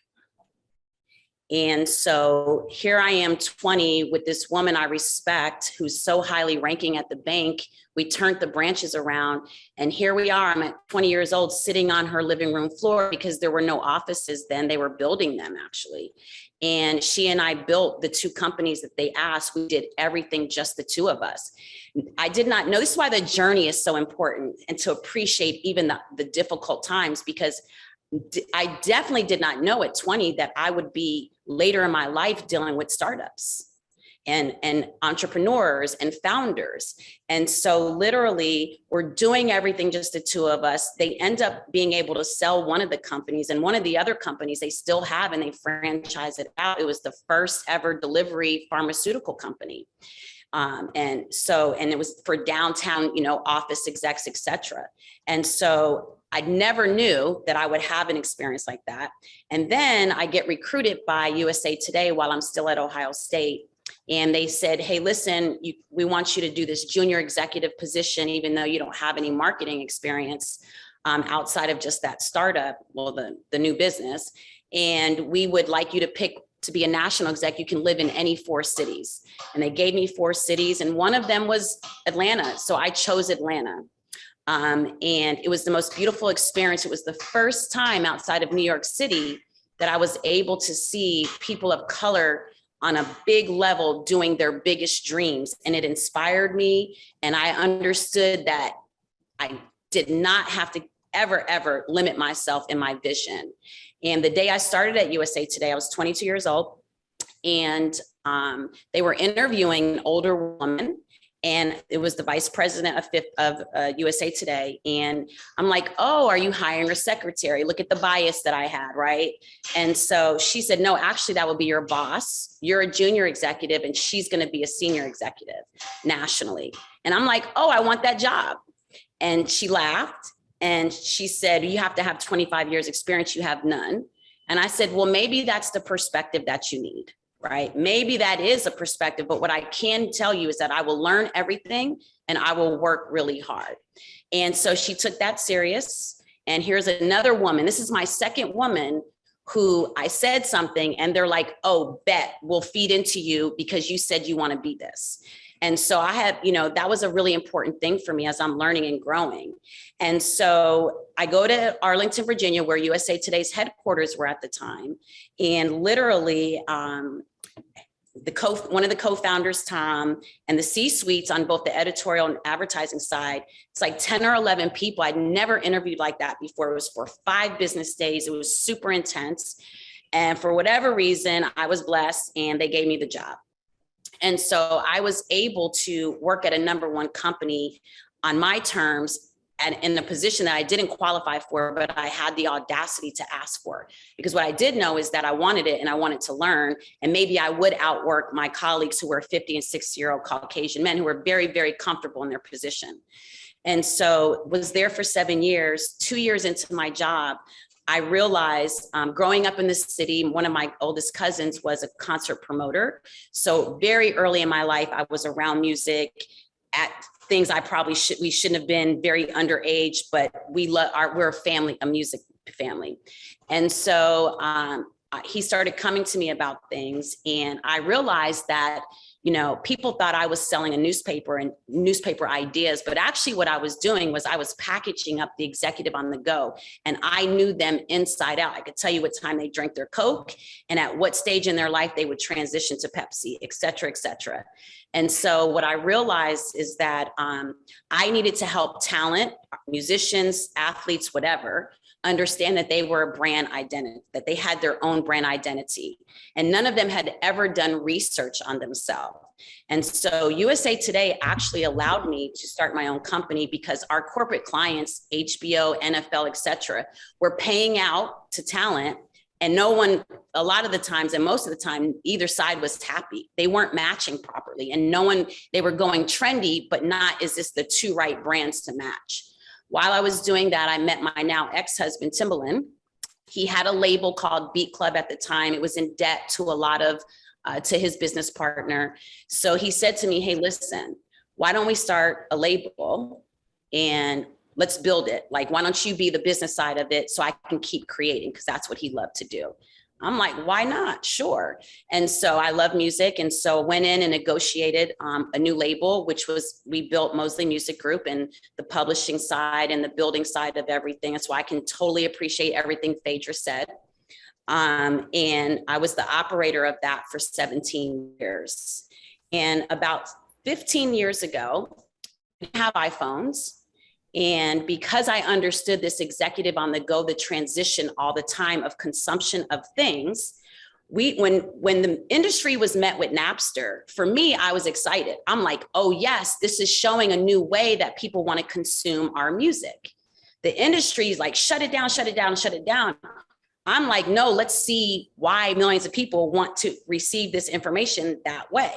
E: And so here I am 20 with this woman I respect who's so highly ranking at the bank. We turned the branches around and here we are. I'm at 20 years old sitting on her living room floor because there were no offices then. They were building them actually. And she and I built the 2 companies that they asked. We did everything, just the 2 of us. I did not know, this is why the journey is so important and to appreciate even the difficult times, because I definitely did not know at 20 that I would be later in my life dealing with startups and entrepreneurs and founders. And so literally we're doing everything, just the 2 of us. They end up being able to sell one of the companies, and one of the other companies they still have, and they franchise it out. It was the first ever delivery pharmaceutical company. And it was for downtown, office execs, et cetera. And so I never knew that I would have an experience like that. And then I get recruited by USA Today while I'm still at Ohio State. And they said, hey, listen, we want you to do this junior executive position, even though you don't have any marketing experience outside of just that startup, well, the new business. And we would like you to pick to be a national exec. You can live in any 4 cities. And they gave me 4 cities, and one of them was Atlanta. So I chose Atlanta. And it was the most beautiful experience. It was the first time outside of New York City that I was able to see people of color on a big level doing their biggest dreams. And it inspired me. And I understood that I did not have to ever limit myself in my vision. And the day I started at USA Today, I was 22 years old, and they were interviewing an older woman, and it was the vice president of USA Today. And I'm like, oh, are you hiring a secretary? Look at the bias that I had, right? And so she said, no, actually, that would be your boss. You're a junior executive, and she's going to be a senior executive nationally. And I'm like, oh, I want that job. And she laughed. And she said, you have to have 25 years experience. You have none. And I said, well, maybe that's the perspective that you need, right? Maybe that is a perspective, but what I can tell you is that I will learn everything and I will work really hard. And so she took that serious. And here's another woman. This is my second woman who I said something and they're like, oh, bet we'll feed into you because you said you want to be this. And so I had, that was a really important thing for me as I'm learning and growing. And so I go to Arlington, Virginia, where USA Today's headquarters were at the time. And literally one of the co-founders, Tom, and the C-suites on both the editorial and advertising side, it's like 10 or 11 people. I'd never interviewed like that before. It was for 5 business days. It was super intense. And for whatever reason, I was blessed and they gave me the job. And so I was able to work at a #1 company on my terms in a position that I didn't qualify for, but I had the audacity to ask for. Because what I did know is that I wanted it and I wanted to learn. And maybe I would outwork my colleagues who were 50 and 60-year-old Caucasian men who were very, very comfortable in their position. And so was there for 7 years. 2 years into my job, I realized growing up in this city, one of my oldest cousins was a concert promoter. So very early in my life, I was around music at things we shouldn't have been, very underage, but we're a family, a music family. And so he started coming to me about things, and I realized that, you know, people thought I was selling a newspaper and newspaper ideas, but actually what I was doing was I was packaging up the executive on the go, and I knew them inside out. I could tell you what time they drank their Coke and at what stage in their life they would transition to Pepsi, et cetera, et cetera. And so what I realized is that I needed to help talent, musicians, athletes, whatever, understand that they were a brand identity, that they had their own brand identity. And none of them had ever done research on themselves. And so USA Today actually allowed me to start my own company because our corporate clients, HBO, NFL, et cetera, were paying out to talent. And no one, a lot of the times, and most of the time, either side was happy. They weren't matching properly. And they were going trendy, but not, is this the two right brands to match? While I was doing that, I met my now ex-husband, Timbaland. He had a label called Beat Club at the time. It was in debt to a lot of, to his business partner. So he said to me, hey, listen, why don't we start a label and let's build it. Like, why don't you be the business side of it so I can keep creating? Because that's what he loved to do. I'm like, why not? Sure. And so I love music. And so went in and negotiated a new label, which was, we built Mosley Music Group and the publishing side and the building side of everything. That's why I can totally appreciate everything Phaedra said. And I was the operator of that for 17 years. And about 15 years ago, we didn't have iPhones. And because I understood this executive on the go, the transition all the time of consumption of things, when the industry was met with Napster, for me, I was excited. I'm like, oh yes, this is showing a new way that people want to consume our music. The industry is like, shut it down, shut it down, shut it down. I'm like, no, let's see why millions of people want to receive this information that way.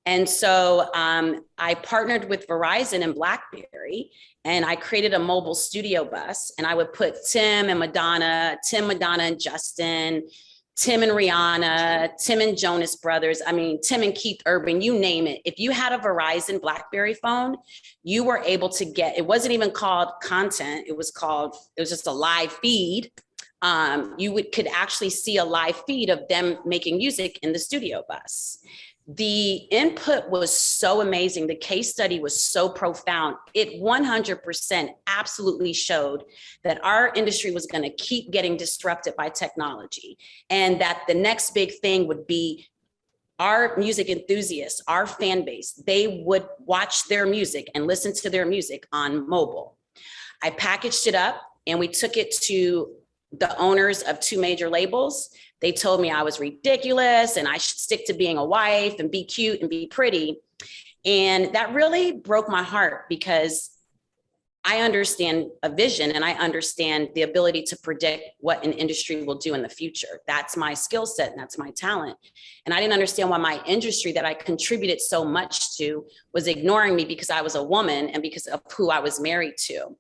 E: And so I partnered with Verizon and BlackBerry, and I created a mobile studio bus, and I would put Tim, Madonna, and Justin, Tim and Rihanna, Tim and Jonas Brothers. I mean, Tim and Keith Urban, you name it. If you had a Verizon BlackBerry phone, you were able to get, it wasn't even called content. It was just a live feed. You could actually see a live feed of them making music in the studio bus. The input was so amazing. The case study was so profound. It 100% absolutely showed that our industry was going to keep getting disrupted by technology, and that the next big thing would be our music enthusiasts, our fan base. They would watch their music and listen to their music on mobile. I packaged it up and we took it to the owners of 2 major labels. They told me I was ridiculous and I should stick to being a wife and be cute and be pretty. And that really broke my heart because I understand a vision and I understand the ability to predict what an industry will do in the future. That's my skill set and that's my talent. And I didn't understand why my industry that I contributed so much to was ignoring me because I was a woman and because of who I was married to.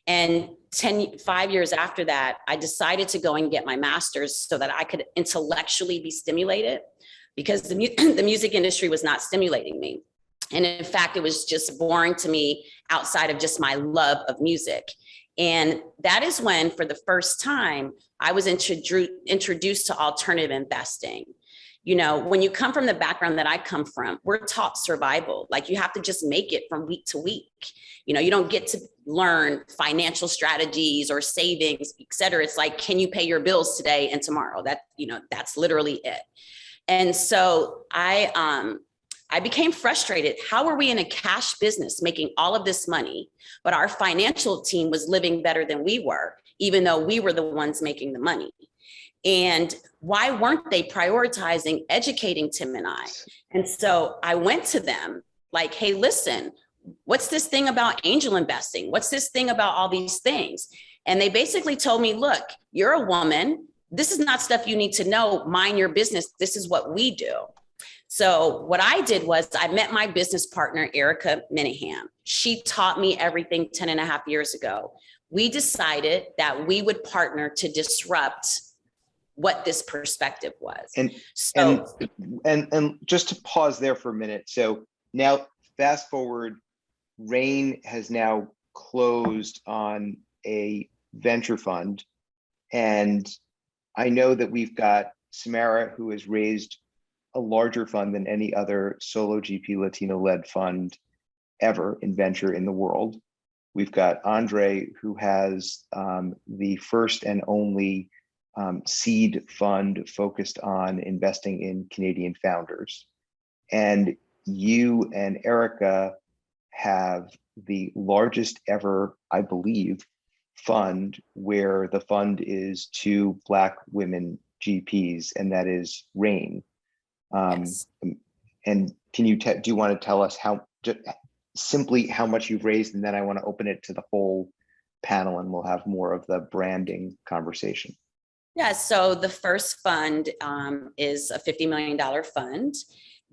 E: And 5 years after that, I decided to go and get my master's so that I could intellectually be stimulated because the music industry was not stimulating me. And in fact, it was just boring to me outside of just my love of music. And that is when, for the first time, I was introduced to alternative investing. You know, when you come from the background that I come from, we're taught survival. Like you have to just make it from week to week. You know, you don't get to learn financial strategies or savings, et cetera. It's like, can you pay your bills today and tomorrow? That's literally it. And so I became frustrated. How are we in a cash business making all of this money, but our financial team was living better than we were, even though we were the ones making the money? And why weren't they prioritizing educating Tim and I? And so I went to them like, hey, listen, what's this thing about angel investing? What's this thing about all these things? And they basically told me, look, you're a woman. This is not stuff you need to know. Mind your business. This is what we do. So what I did was I met my business partner, Erica Minahan. She taught me everything 10 and a half years ago. We decided that we would partner to disrupt what this perspective was.
A: And just to pause there for a minute. So now fast forward, Rain has now closed on a venture fund. And I know that we've got Samara, who has raised a larger fund than any other solo GP Latino-led fund ever in venture in the world. We've got Andre, who has the first and only seed fund focused on investing in Canadian founders. And you and Erica have the largest ever, I believe, fund where the fund is to Black women GPs, and that is Rain.
E: Yes.
A: And can you, do you want to tell us simply how much you've raised? And then I want to open it to the whole panel and we'll have more of the branding conversation.
E: Yeah, so the first fund is a $50 million fund.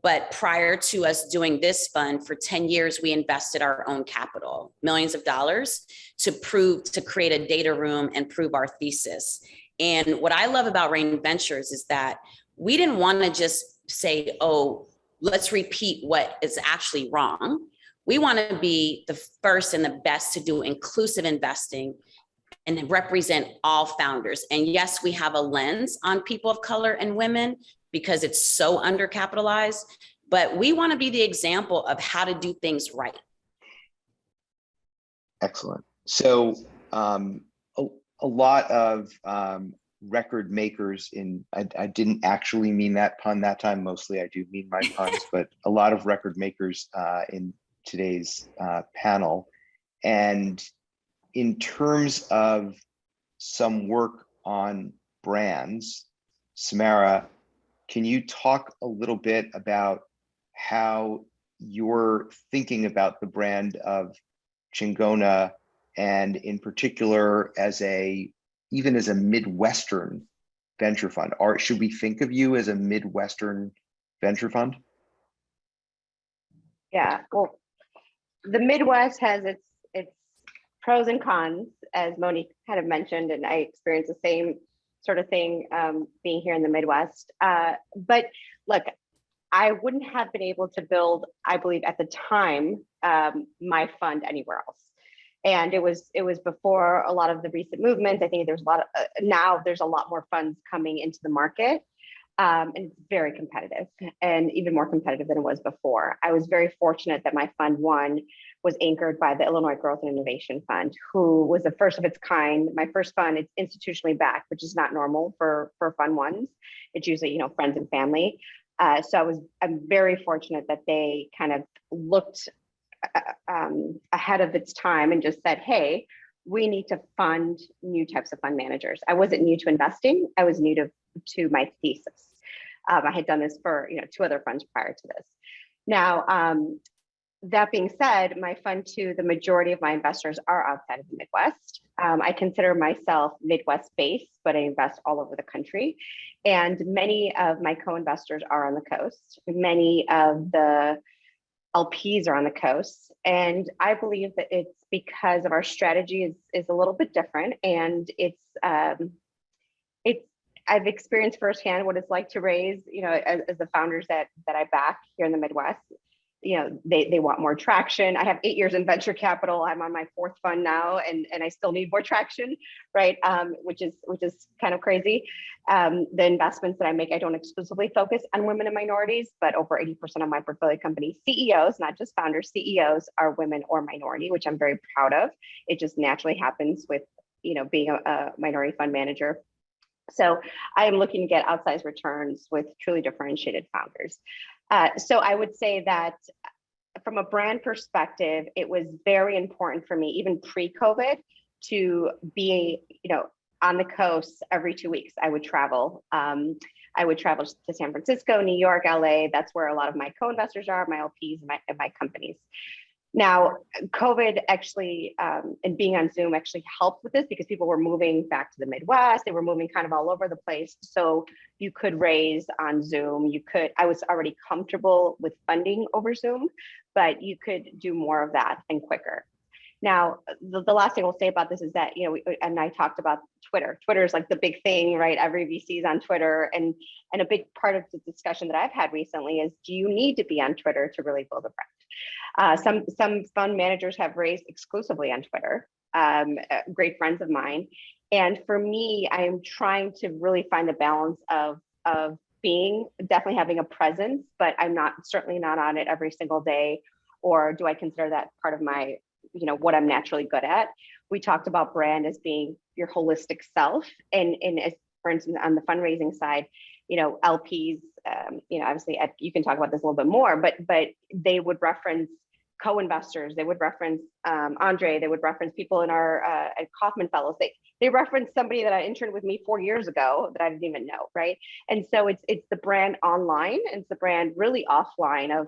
E: But prior to us doing this fund, for 10 years, we invested our own capital, millions of dollars, to create a data room and prove our thesis. And what I love about Rain Ventures is that we didn't want to just say, oh, let's repeat what is actually wrong. We want to be the first and the best to do inclusive investing and represent all founders. And yes, we have a lens on people of color and women because it's so undercapitalized, but we want to be the example of how to do things right.
A: Excellent. So a lot of record makers I didn't actually mean that pun that time, mostly I do mean my puns, but a lot of record makers in today's panel. And in terms of some work on brands, Samara, can you talk a little bit about how you're thinking about the brand of Chingona, and in particular even as a Midwestern venture fund? Or should we think of you as a Midwestern venture fund?
B: Yeah, well, the Midwest has its pros and cons, as Monique kind of mentioned, and I experienced the same sort of thing being here in the Midwest. But look, I wouldn't have been able to build, I believe at the time, my fund anywhere else. And it was before a lot of the recent movements. I think there's a lot of, now there's a lot more funds coming into the market. And it's very competitive, and even more competitive than it was before. I was very fortunate that my fund one was anchored by the Illinois Growth and Innovation Fund, who was the first of its kind. My first fund, it's institutionally backed, which is not normal for fund ones. It's usually, friends and family. So I'm very fortunate that they kind of looked ahead of its time and just said, hey, we need to fund new types of fund managers. I wasn't new to investing. I was new to my thesis. I had done this for 2 other funds prior to this. Now, that being said, my fund two, the majority of my investors are outside of the Midwest. I consider myself Midwest based, but I invest all over the country. And many of my co-investors are on the coast. Many of the LPs are on the coast. And I believe that it's because of our strategy is a little bit different. And I've experienced firsthand what it's like to raise, as the founders that I back here in the Midwest. They want more traction. I have 8 years in venture capital. I'm on my 4th fund now, and I still need more traction, right? Which is kind of crazy. The investments that I make, I don't exclusively focus on women and minorities, but over 80% of my portfolio company CEOs, not just founders, CEOs are women or minority, which I'm very proud of. It just naturally happens with, being a minority fund manager. So I am looking to get outsized returns with truly differentiated founders. So I would say that from a brand perspective, it was very important for me, even pre-COVID, to be, on the coast every 2 weeks. I would travel. I would travel to San Francisco, New York, LA. That's where a lot of my co-investors are, my LPs, and my companies. Now, COVID actually, and being on Zoom actually helped with this because people were moving back to the Midwest. They were moving kind of all over the place. So you could raise on Zoom. I was already comfortable with funding over Zoom, but you could do more of that and quicker. Now, the last thing I'll say about this is that, and I talked about Twitter. Twitter is like the big thing, right? Every VC is on Twitter. And a big part of the discussion that I've had recently is, do you need to be on Twitter to really build a brand? Some fund managers have raised exclusively on Twitter, great friends of mine. And for me, I am trying to really find a balance of definitely having a presence, but I'm certainly not on it every single day. Or do I consider that part of my, what I'm naturally good at? We talked about brand as being your holistic self. And as, for instance, on the fundraising side, LPs, obviously you can talk about this a little bit more, but they would reference co-investors, they would reference Andre, they would reference people in our at Kaufman Fellows. They referenced somebody that I interned with me 4 years ago that I didn't even know, right? And so it's the brand online, and it's the brand really offline of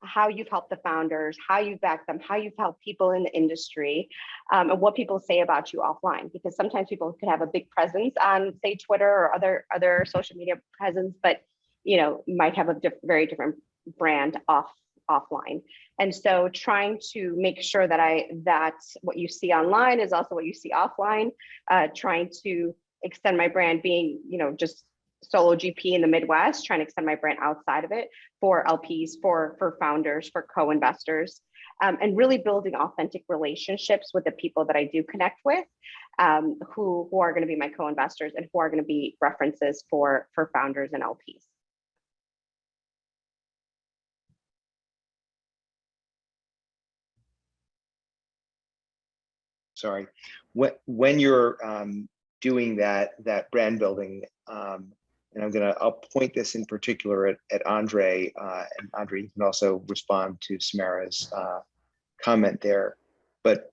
B: how you've helped the founders, how you've backed them, how you've helped people in the industry, and what people say about you offline. Because sometimes people could have a big presence on, say, Twitter or other social media presence, but might have a very different brand offline. And so trying to make sure that what you see online is also what you see offline, trying to extend my brand, being, just solo GP in the Midwest, trying to extend my brand outside of it for LPs, for founders, for co-investors, and really building authentic relationships with the people that I do connect with, who are going to be my co-investors and who are going to be references for founders and LPs.
A: Sorry, when you're doing that brand building, and I'll point this in particular at Andre, and Andre, you can also respond to Samara's comment there, but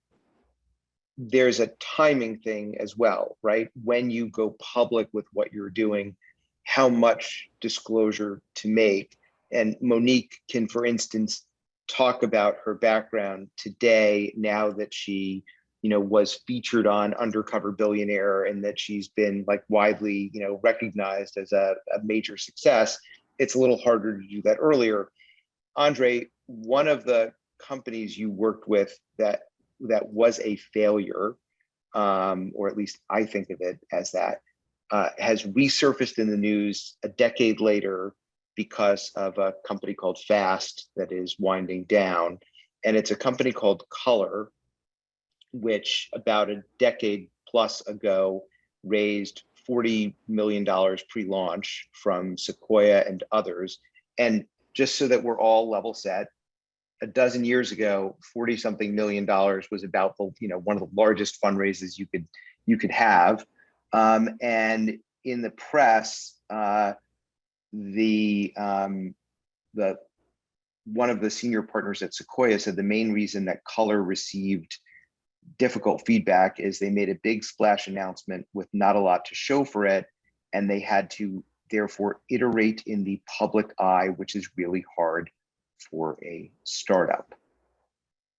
A: there's a timing thing as well, right? When you go public with what you're doing, how much disclosure to make. And Monique can, for instance, talk about her background today, now that she was featured on Undercover Billionaire, and that she's been widely, recognized as a major success. It's a little harder to do that earlier. Andre, one of the companies you worked with that was a failure, or at least I think of it as that, has resurfaced in the news a decade later because of a company called Fast that is winding down. And it's a company called Color, which about a decade plus ago raised $40 million pre-launch from Sequoia and others. And just so that we're all level set, a dozen years ago, 40-something million dollars was about one of the largest fundraisers you could have. And in the press, the one of the senior partners at Sequoia said the main reason that Color received difficult feedback is they made a big splash announcement with not a lot to show for it, and they had to therefore iterate in the public eye, which is really hard for a startup.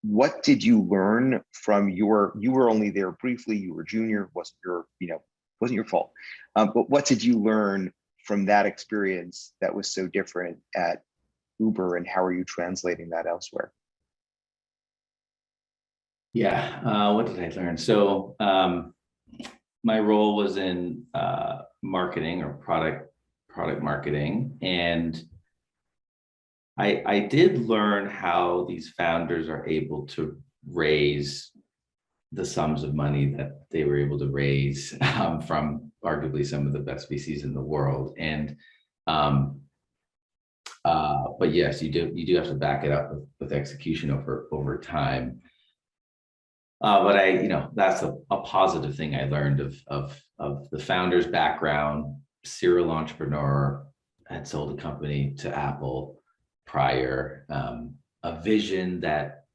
A: What did you learn from you were only there briefly, you were junior, wasn't your fault, but what did you learn from that experience that was so different at Uber, and how are you translating that elsewhere?
C: Yeah, what did I learn? So my role was in marketing or product marketing, and I did learn how these founders are able to raise the sums of money that they were able to raise from arguably some of the best VCs in the world. And but yes, you do have to back it up with execution over time. But that's a positive thing I learned of the founder's background, serial entrepreneur, had sold a company to Apple prior, a vision that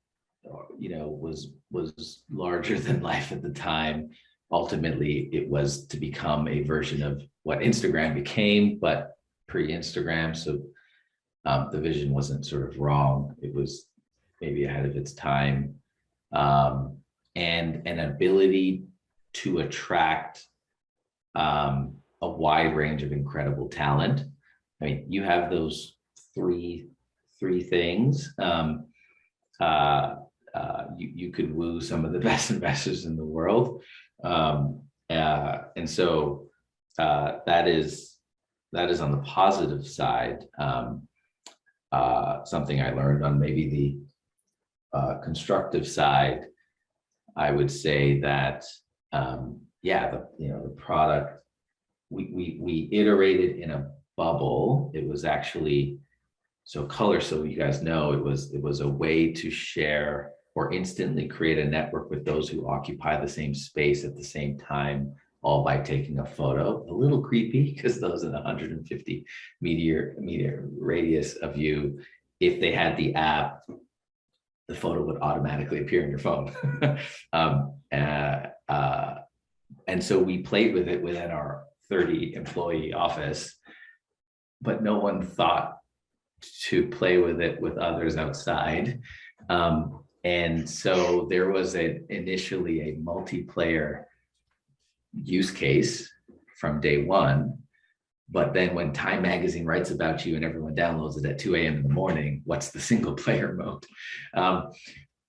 C: was larger than life at the time. Ultimately, it was to become a version of what Instagram became, but pre-Instagram. So the vision wasn't sort of wrong. It was maybe ahead of its time, and an ability to attract a wide range of incredible talent. I mean, you have those three things. You could woo some of the best investors in the world, and so that is on the positive side. Something I learned on maybe the constructive side, I would say that the product, we iterated in a bubble. It was actually color, so you guys know, it was a way to share or instantly create a network with those who occupy the same space at the same time, all by taking a photo. A little creepy because those in 150 meter radius of you, if they had the app, the photo would automatically appear in your phone. And so we played with it within our 30 employee office, but no one thought to play with it with others outside. And so there was initially a multiplayer use case from day one. But then when Time Magazine writes about you and everyone downloads it at 2 a.m. in the morning, what's the single player mode?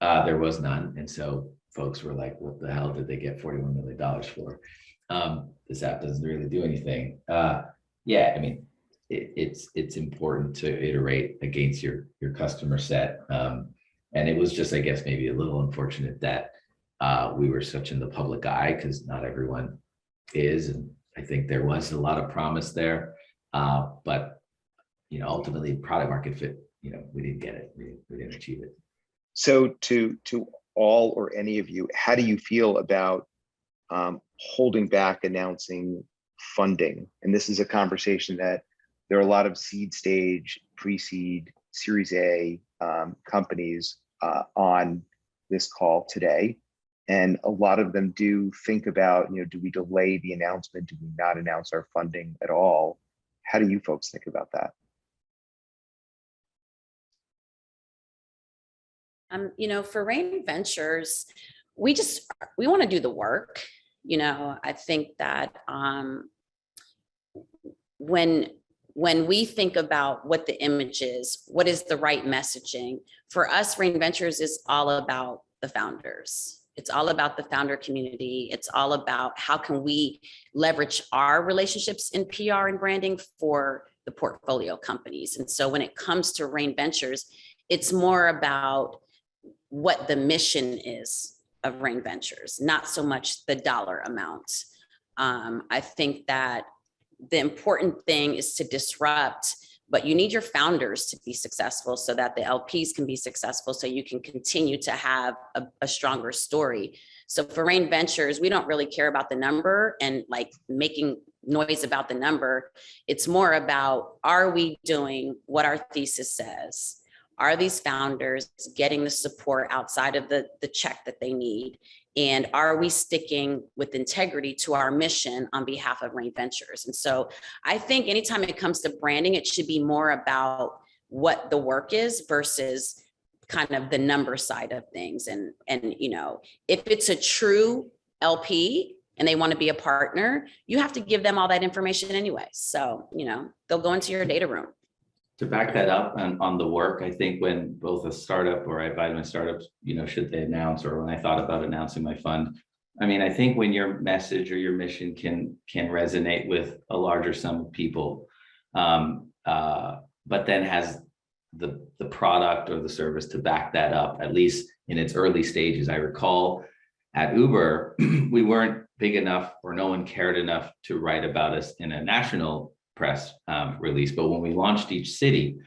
C: There was none. And so folks were like, what the hell did they get $41 million for? This app doesn't really do anything. I mean, it's important to iterate against your customer set. And it was just, I guess, maybe a little unfortunate that we were such in the public eye, because not everyone is. And I think there was a lot of promise there. But, ultimately product market fit, we didn't get it. We didn't achieve it.
A: So to all or any of you, how do you feel about holding back announcing funding? And this is a conversation that there are a lot of seed stage, pre-seed, Series A companies on this call today. And a lot of them do think about, do we delay the announcement? Do we not announce our funding at all? How do you folks think about that?
E: For Rain Ventures, we want to do the work. I think that when we think about what the image is, what is the right messaging, for us, Rain Ventures is all about the founders. It's all about the founder community. It's all about how can we leverage our relationships in PR and branding for the portfolio companies. And so when it comes to Rain Ventures, it's more about what the mission is of Rain Ventures, not so much the dollar amount. I think that the important thing is to disrupt, but you need your founders to be successful so that the LPs can be successful, so you can continue to have a stronger story. So for Rain Ventures, we don't really care about the number and like making noise about the number. It's more about, are we doing what our thesis says? Are these founders getting the support outside of the check that they need? And are we sticking with integrity to our mission on behalf of Rain Ventures? And so I think anytime it comes to branding, it should be more about what the work is versus kind of the number side of things. And if it's a true LP and they want to be a partner, you have to give them all that information anyway. So, they'll go into your data room.
C: To back that up on the work, I think when both a startup, or I advise my startups, should they announce, or when I thought about announcing my fund, I think when your message or your mission can resonate with a larger sum of people, but then has the product or the service to back that up, at least in its early stages. I recall at Uber, we weren't big enough, or no one cared enough to write about us in a national press release. But when we launched each city,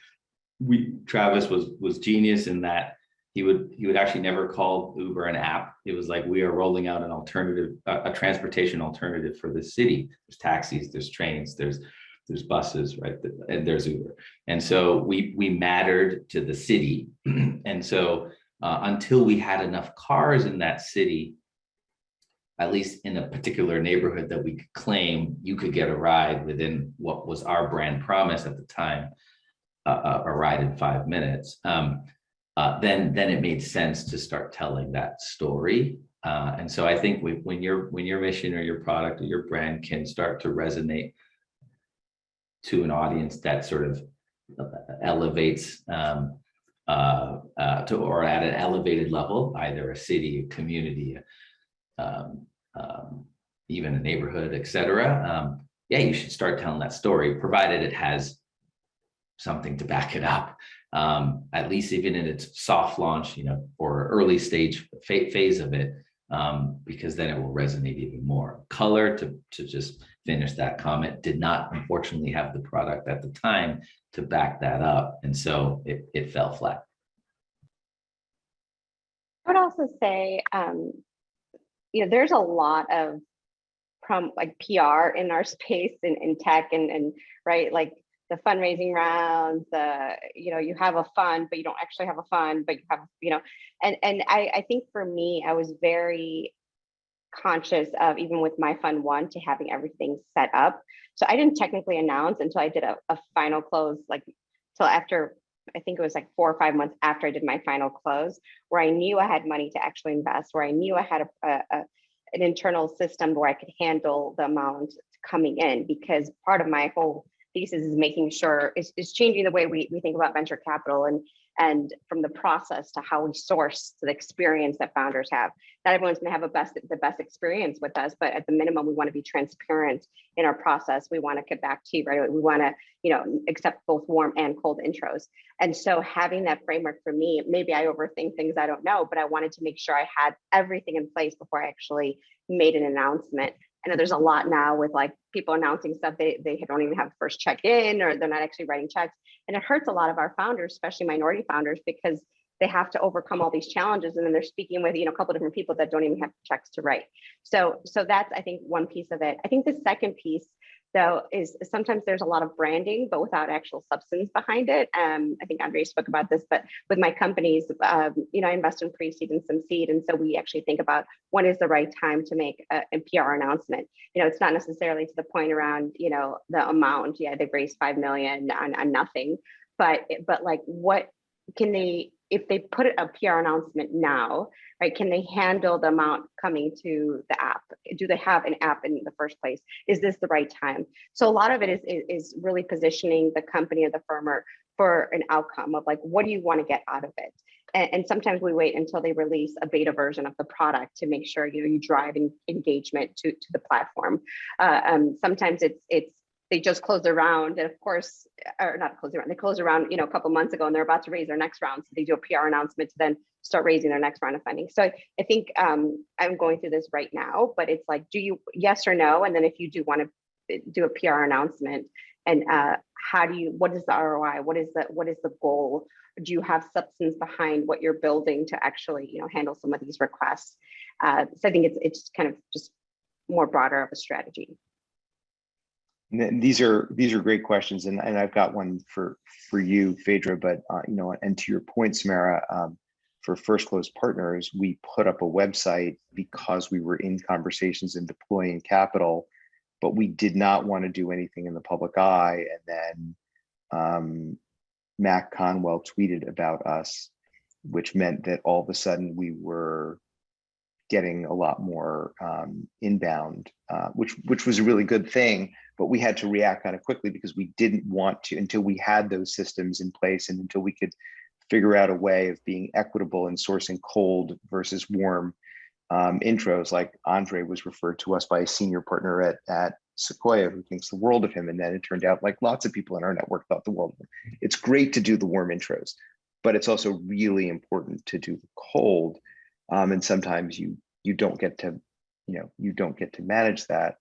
C: Travis was genius in that he would actually never call Uber an app. It was like, we are rolling out an alternative, a transportation alternative for the city. There's taxis, there's trains, there's buses, right? And there's Uber. And so we mattered to the city. And so until we had enough cars in that city, at least in a particular neighborhood that we could claim you could get a ride within what was our brand promise at the time, a ride in 5 minutes. then it made sense to start telling that story. And so I think when your mission or your product or your brand can start to resonate to an audience that sort of elevates or at an elevated level, either a city, a community, even a neighborhood, et cetera. Yeah, you should start telling that story, provided it has something to back it up. At least even in its soft launch, or early stage phase of it, because then it will resonate even more. Color, to just finish that comment, did not unfortunately have the product at the time to back that up, and so it fell flat.
B: I would also say, there's a lot of like PR in our space in tech and right, like the fundraising rounds, you have a fund, but you don't actually have a fund, but you have, and I think for me, I was very conscious of, even with my fund one, to having everything set up. So I didn't technically announce until I did a final close, like till after, I think it was like 4 or 5 months after I did my final close, where I knew I had money to actually invest, where I knew I had an internal system where I could handle the amount coming in, because part of my whole thesis is making sure is changing the way we think about venture capital, and from the process to how we source, to the experience that founders have. Not everyone's going to have the best experience with us, but at the minimum, we want to be transparent in our process. We want to get back to you, right? We want to, accept both warm and cold intros. And so having that framework, for me, maybe I overthink things, I don't know, but I wanted to make sure I had everything in place before I actually made an announcement. I know there's a lot now with like people announcing stuff, they don't even have the first check in, or they're not actually writing checks. And it hurts a lot of our founders, especially minority founders, because they have to overcome all these challenges. And then they're speaking with, a couple of different people that don't even have checks to write. So that's, I think, one piece of it. I think the second piece, though, is sometimes there's a lot of branding, but without actual substance behind it. I think Andre spoke about this, but with my companies, I invest in pre-seed and some seed. And so we actually think about when is the right time to make a PR announcement. It's not necessarily to the point around, the amount. Yeah, they've raised 5 million on nothing, but like, what can they, if they put a PR announcement now, right? Can they handle the amount coming to the app? Do they have an app in the first place? Is this the right time? So a lot of it is really positioning the company or the firm for an outcome of like, what do you want to get out of it? And sometimes we wait until they release a beta version of the product to make sure you drive engagement to the platform. Sometimes it's they just closed their round, and of course, or not close their round, they closed a round, a couple months ago, and they're about to raise their next round. So they do a PR announcement to then start raising their next round of funding. So I think I'm going through this right now, but it's like, do you, yes or no? And then if you do want to do a PR announcement, and what is the ROI? What is the goal? Do you have substance behind what you're building to actually, handle some of these requests? So I think it's kind of just more broader of a strategy.
A: These are great questions, and I've got one for you, Phaedra. But and to your point, Samara, for First Close Partners, we put up a website because we were in conversations and deploying capital, but we did not want to do anything in the public eye. And then Mac Conwell tweeted about us, which meant that all of a sudden we were getting a lot more inbound, which was a really good thing. But we had to react kind of quickly because we didn't want to, until we had those systems in place and until we could figure out a way of being equitable in sourcing cold versus warm intros. Like Andre was referred to us by a senior partner at Sequoia who thinks the world of him. And then it turned out like lots of people in our network thought the world of him. It's great to do the warm intros, but it's also really important to do the cold. And sometimes you don't get to, manage that.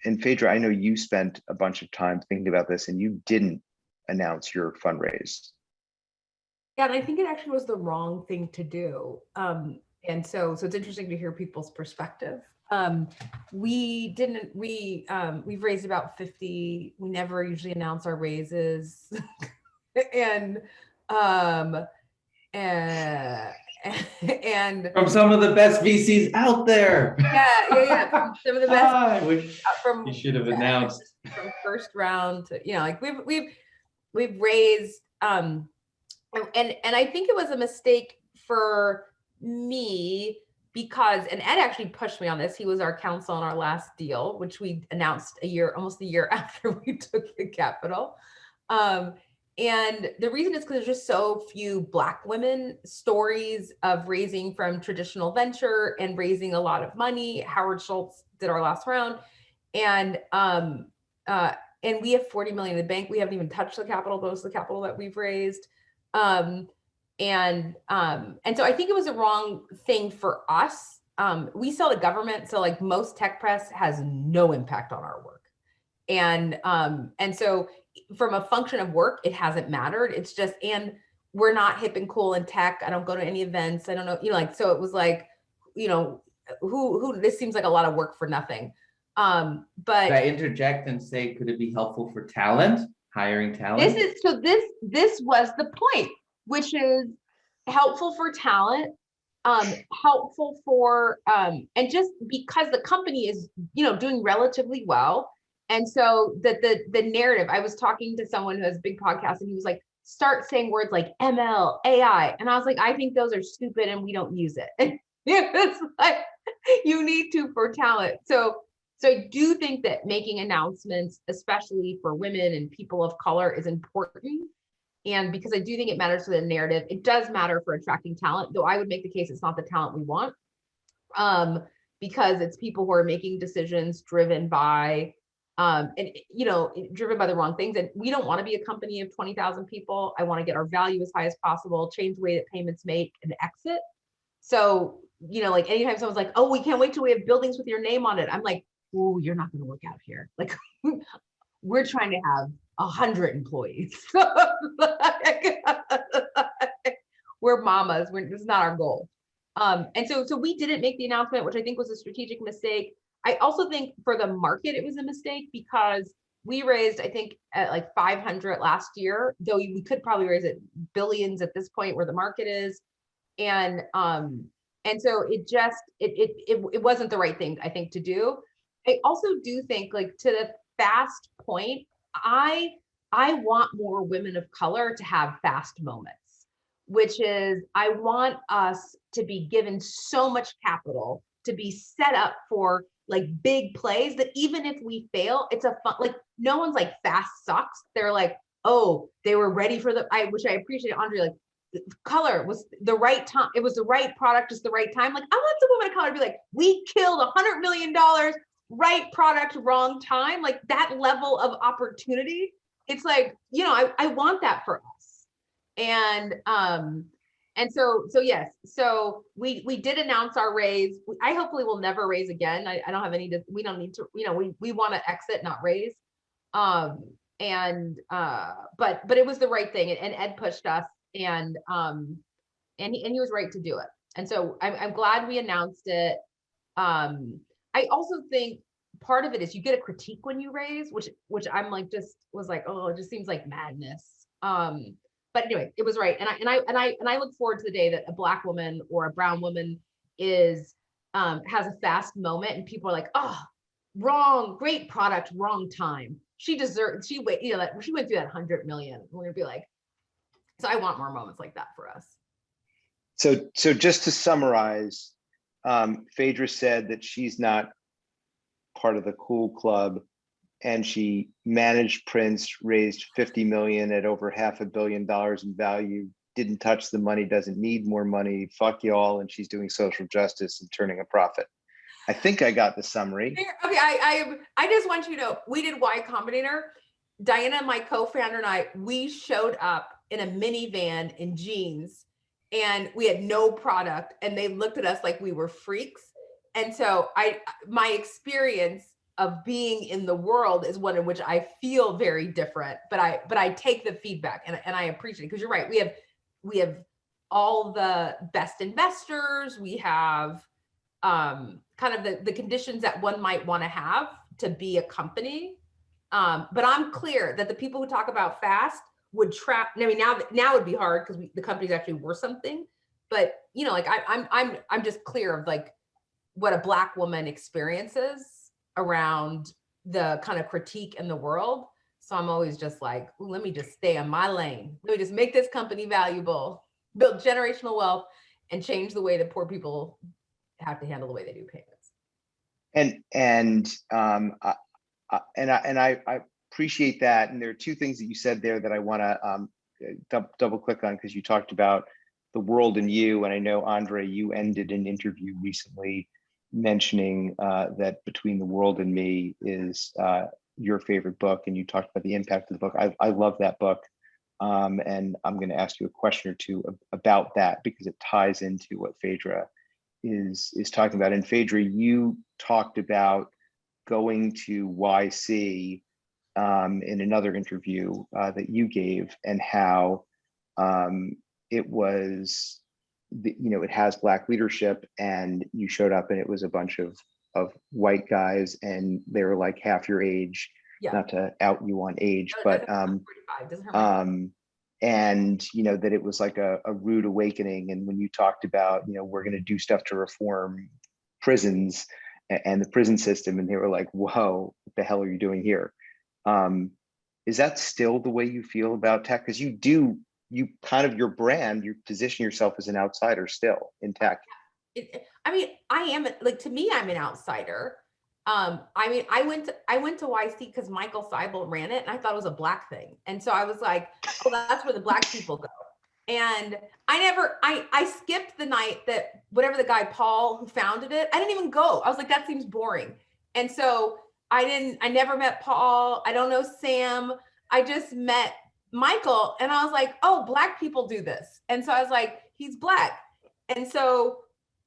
A: And Phaedra, I know you spent a bunch of time thinking about this and you didn't announce your fundraise.
D: Yeah, and I think it actually was the wrong thing to do. And so it's interesting to hear people's perspective. We've raised about 50. We never usually announce our raises. and
C: from some of the best VCs out there.
D: Yeah. From some of the best.
C: I wish you should have announced
D: from first round to, like we've raised And I think it was a mistake for me because, and Ed actually pushed me on this. He was our counsel on our last deal, which we announced almost a year after we took the capital. And the reason is because there's just so few Black women stories of raising from traditional venture and raising a lot of money. Howard Schultz did our last round, and we have 40 million in the bank. We haven't even touched the capital, most of the capital that we've raised. And so I think it was a wrong thing for us. We sell to government, so like most tech press has no impact on our work. And so from a function of work, it hasn't mattered. It's just, and we're not hip and cool in tech. I don't go to any events. I don't know, like, so it was like, who this seems like a lot of work for nothing. But
C: Could I interject and say, could it be helpful for talent, hiring talent?
D: This was the point, which is helpful for talent, helpful for, and just because the company is, doing relatively well. And so the narrative, I was talking to someone who has a big podcast and he was like, start saying words like ML, AI. And I was like, I think those are stupid and we don't use it. It's like, you need to for talent. So I do think that making announcements, especially for women and people of color, is important. And because I do think it matters to the narrative, it does matter for attracting talent, though I would make the case it's not the talent we want, because it's people who are making decisions driven by, driven by the wrong things. And we don't want to be a company of 20,000 people. I want to get our value as high as possible, change the way that payments make and exit. So, like anytime someone's like, oh, we can't wait till we have buildings with your name on it. I'm like, oh, you're not going to work out here. Like, we're trying to have 100 employees. We're mamas. This is not our goal. And so we didn't make the announcement, which I think was a strategic mistake. I also think for the market, it was a mistake because we raised, I think, at like 500 last year, though we could probably raise it billions at this point where the market is. And so it wasn't the right thing, I think, to do. I also do think, like, to the fast point, I want more women of color to have fast moments, which is I want us to be given so much capital to be set up for like big plays that even if we fail, it's a fun, like, no one's like fast sucks. They're like, oh, they were ready for which I appreciate, Andre, like, the color was the right time. It was the right product, just the right time. Like, I want the woman of color to be like, we killed $100 million, right product, wrong time. Like, that level of opportunity. It's like, I want that for us. And so yes, so we did announce our raise. I hopefully will never raise again. I don't have any, we don't need to, we want to exit, not raise. But it was the right thing, and Ed pushed us, and he was right to do it. And so I'm glad we announced it. I also think part of it is you get a critique when you raise, which I'm like, just was like, oh, it just seems like madness. But anyway, it was right. And I look forward to the day that a Black woman or a brown woman has a fast moment and people are like, oh, wrong, great product, wrong time. She went through that 100 million. We're gonna be like, so I want more moments like that for us.
A: So just to summarize, Phaedra said that she's not part of the cool club, and she managed Prince, raised 50 million at over $500 million in value, didn't touch the money, doesn't need more money, fuck y'all, and she's doing social justice and turning a profit. I think I got the summary.
D: Okay, I just want you to know, we did Y Combinator. Diana, my co-founder, and I, we showed up in a minivan in jeans, and we had no product, and they looked at us like we were freaks. And so my experience of being in the world is one in which I feel very different, but I take the feedback and I appreciate it, because you're right. We have all the best investors. We have kind of the conditions that one might want to have to be a company. But I'm clear that the people who talk about fast would trap. I mean, now it'd be hard because the company's actually worth something. But like I'm just clear of like what a Black woman experiences around the kind of critique in the world. So I'm always just like, ooh, let me just stay on my lane. Let me just make this company valuable, build generational wealth, and change the way that poor people have to handle the way they do payments.
A: I appreciate that. And there are two things that you said there that I want to double click on, because you talked about the world and you. And I know, Andre, you ended an interview recently mentioning that Between the World and Me is your favorite book, and you talked about the impact of the book. I love that book. And I'm going to ask you a question or two about that, because it ties into what Phaedra is talking about. And Phaedra, you talked about going to YC in another interview that you gave, and how it was, it has Black leadership, and you showed up and it was a bunch of white guys, and they were like half your age.
D: Yeah.
A: Not to out you on age, but
D: 45, doesn't hurt my
A: and that it was like a rude awakening. And when you talked about, we're going to do stuff to reform prisons and the prison system, and they were like, whoa, what the hell are you doing here? Is that still the way you feel about tech? Because you kind of, your brand, you position yourself as an outsider still in tech.
D: I mean, I am, like, to me, I'm an outsider. I mean, I went to YC because Michael Seibel ran it, and I thought it was a Black thing. And so I was like, oh, that's where the Black people go. And I skipped the night that whatever the guy, Paul, who founded it, I didn't even go. I was like, that seems boring. And so I never met Paul. I don't know Sam. I just met Michael, and I was like, oh, Black people do this. And so I was like, he's Black.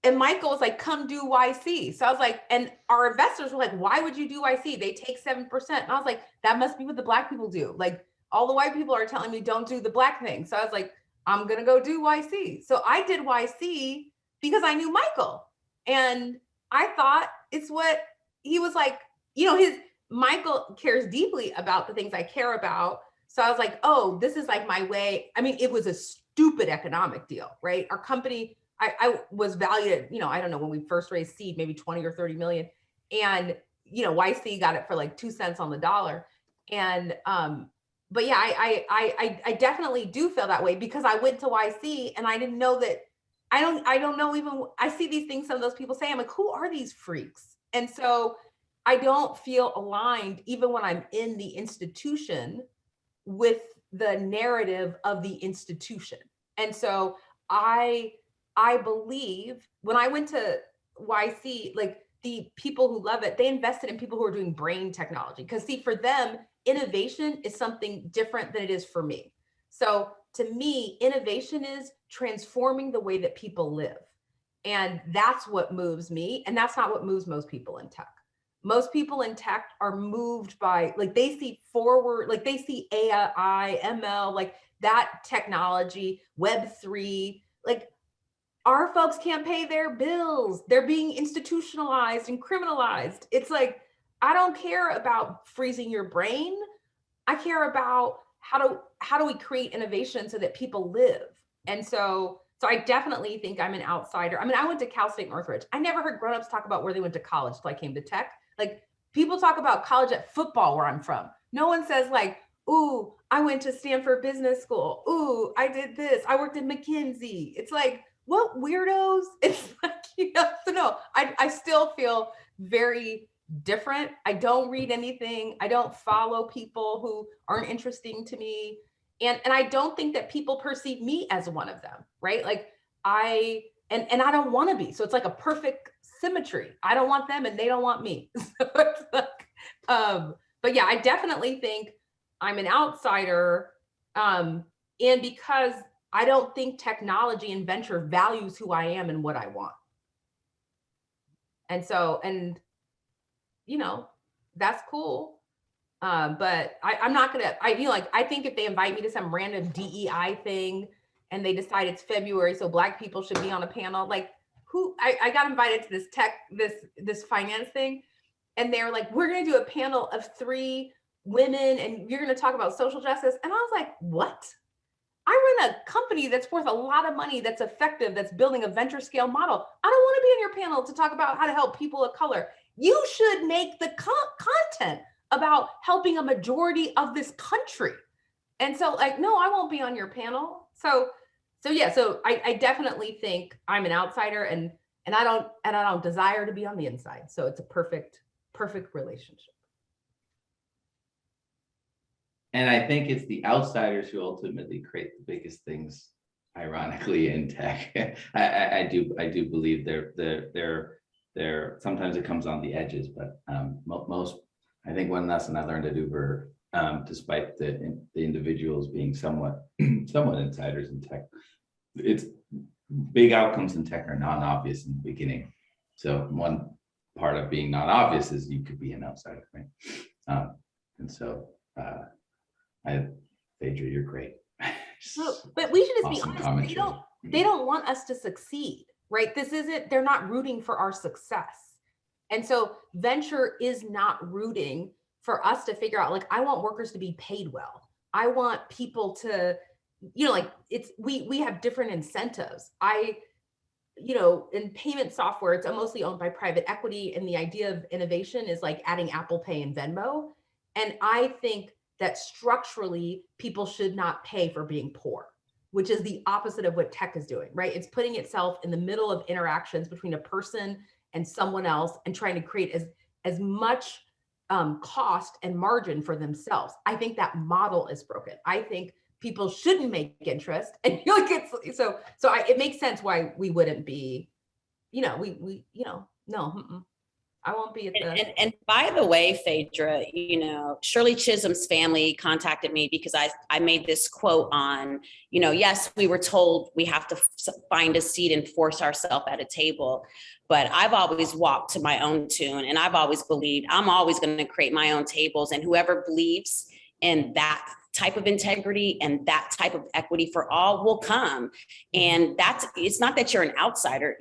D: And Michael was like, come do YC. So I was like, and our investors were like, why would you do YC? They take 7%. And I was like, that must be what the Black people do. Like, all the white people are telling me don't do the Black thing. So I was like, I'm going to go do YC. So I did YC because I knew Michael. And I thought it's what he was like, Michael cares deeply about the things I care about. So I was like, oh, this is like my way. I mean, it was a stupid economic deal, right? Our company, I was valued at, I don't know, when we first raised seed, maybe 20 or 30 million. And, YC got it for like 2 cents on the dollar. And, but yeah, I definitely do feel that way, because I went to YC and I didn't know that, I don't know, even, I see these things some of those people say, I'm like, who are these freaks? And so I don't feel aligned, even when I'm in the institution, with the narrative of the institution. And so I believe when I went to YC, like, the people who love it, they invested in people who are doing brain technology. Because see, for them, innovation is something different than it is for me. So to me, innovation is transforming the way that people live. And that's what moves me. And that's not what moves most people in tech. Most people in tech are moved by, like, they see forward, like they see AI, ML, like that technology, Web3, like, our folks can't pay their bills. They're being institutionalized and criminalized. It's like, I don't care about freezing your brain. I care about how do we create innovation so that people live. And so I definitely think I'm an outsider. I mean, I went to Cal State Northridge. I never heard grownups talk about where they went to college till I came to tech. Like, people talk about college at football where I'm from. No one says like, ooh, I went to Stanford Business School. Ooh, I did this. I worked at McKinsey. It's like, what weirdos? It's like, so no, I still feel very different. I don't read anything. I don't follow people who aren't interesting to me. And I don't think that people perceive me as one of them, right? Like, I don't want to be. So it's like a perfect symmetry. I don't want them and they don't want me. So it's like, but yeah, I definitely think I'm an outsider. And because I don't think technology and venture values who I am and what I want. And so, that's cool. But I'm not gonna, I think if they invite me to some random DEI thing and they decide it's February, so Black people should be on a panel, like, I got invited to this finance thing, and they're like, we're gonna do a panel of 3 women and you're gonna talk about social justice. And I was like, what? I run a company that's worth a lot of money, that's effective, that's building a venture scale model. I don't want to be on your panel to talk about how to help people of color. You should make the content. about helping a majority of this country. And so like, no, I won't be on your panel. So yeah, so I definitely think I'm an outsider, and I don't desire to be on the inside. So it's a perfect relationship.
C: And I think it's the outsiders who ultimately create the biggest things, ironically, in tech. I do believe they're sometimes it comes on the edges, but most, I think one lesson I learned at Uber, despite the individuals being somewhat insiders in tech, it's big outcomes in tech are non-obvious in the beginning. So one part of being non-obvious is you could be an outsider, right? And so Phaedra, you're great.
D: But we should just
C: Awesome
D: be honest. They don't want us to succeed, right? They're not rooting for our success. And so venture is not rooting for us to figure out, like, I want workers to be paid well. I want people to, like, we have different incentives. In payment software, it's mostly owned by private equity. And the idea of innovation is like adding Apple Pay and Venmo. And I think that structurally people should not pay for being poor, which is the opposite of what tech is doing, right? It's putting itself in the middle of interactions between a person and someone else and trying to create as much cost and margin for themselves. I think that model is broken. I think people shouldn't make interest, and it makes sense why we wouldn't be, no. I won't be at the.
E: And by the way, Phaedra, Shirley Chisholm's family contacted me because I made this quote on, yes, we were told we have to find a seat and force ourselves at a table, but I've always walked to my own tune, and I've always believed I'm always going to create my own tables, and whoever believes in that type of integrity and that type of equity for all will come. And it's not that you're an outsider.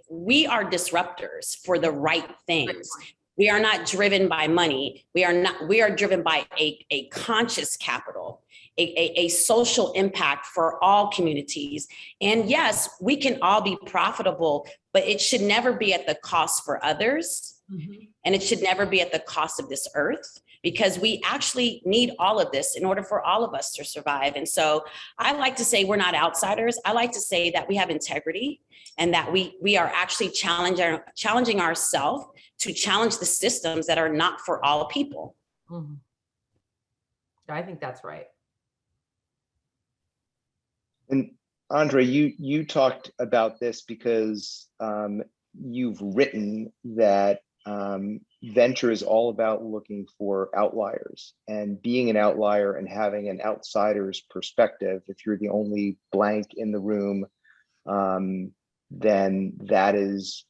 E: We are disruptors for the right things. We are not driven by money. We are driven by a conscious capital, a social impact for all communities. And yes, we can all be profitable, but it should never be at the cost for others. Mm-hmm. And it should never be at the cost of this earth, because we actually need all of this in order for all of us to survive. And so I like to say we're not outsiders. I like to say that we have integrity, and that we are actually challenging ourselves to challenge the systems that are not for all people.
D: Mm-hmm. I think that's right.
A: And Andre, you talked about this because you've written that venture is all about looking for outliers, and being an outlier and having an outsider's perspective. If you're the only blank in the room, then that is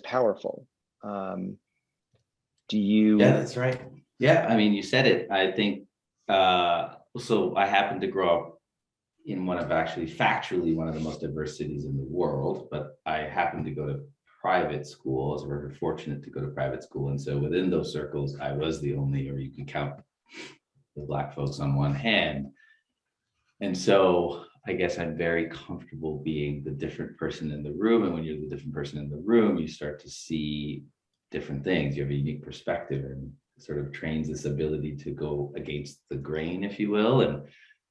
A: powerful. Do you?
C: Yeah, that's right. Yeah, I mean, you said it. I think so. I happen to grow up in factually one of the most diverse cities in the world, but I happened to go to private school. I was very fortunate to go to private school. And so within those circles, I was the only, or you can count the Black folks on one hand. And so I guess I'm very comfortable being the different person in the room. And when you're the different person in the room, you start to see different things. You have a unique perspective, and sort of trains this ability to go against the grain, if you will. And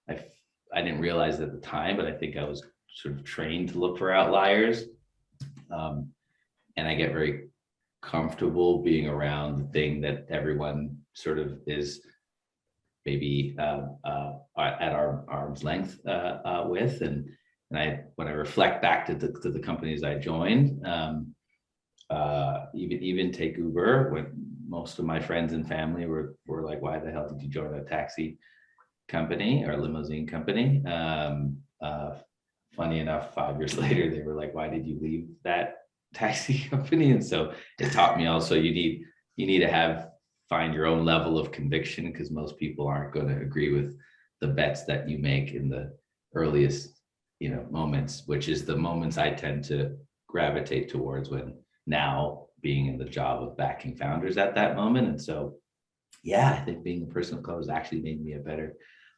C: I didn't realize it at the time, but I think I was sort of trained to look for outliers. And I get very comfortable being around the thing that everyone sort of is maybe at our arm's length with. And when I reflect back to the companies I joined, even take Uber, when most of my friends and family were like, why the hell did you join a taxi company or a limousine company? Funny enough, 5 years later, they were like, why did you leave that taxi company? And so it taught me also you need to find your own level of conviction, because most people aren't going to agree with the bets that you make in the earliest moments, which is the moments I tend to gravitate towards when now being in the job of backing founders at that moment. And so yeah, I think being a person of color has actually made me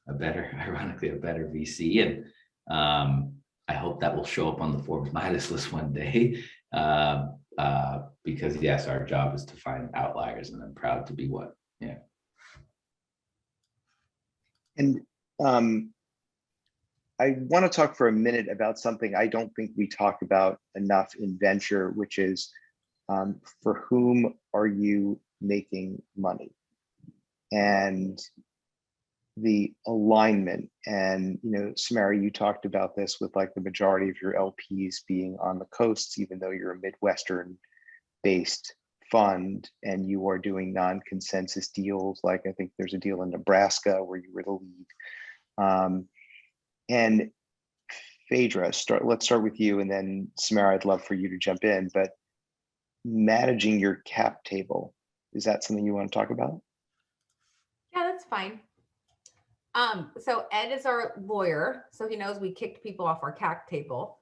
C: ironically a better VC. And I hope that will show up on the Forbes Midas list one day. Because yes, our job is to find outliers, and I'm proud to be one Yeah.
A: And I want to talk for a minute about something I don't think we talk about enough in venture, which is for whom are you making money? And the alignment. And, you know, Samara, you talked about this with like the majority of your LPs being on the coasts, even though you're a Midwestern based fund and you are doing non-consensus deals. Like I think there's a deal in Nebraska where you were the lead. And Phaedra, let's start with you, and then Samara, I'd love for you to jump in, but managing your cap table, is that something you want to talk about?
D: Yeah, that's fine. So Ed is our lawyer, so he knows we kicked people off our cap table.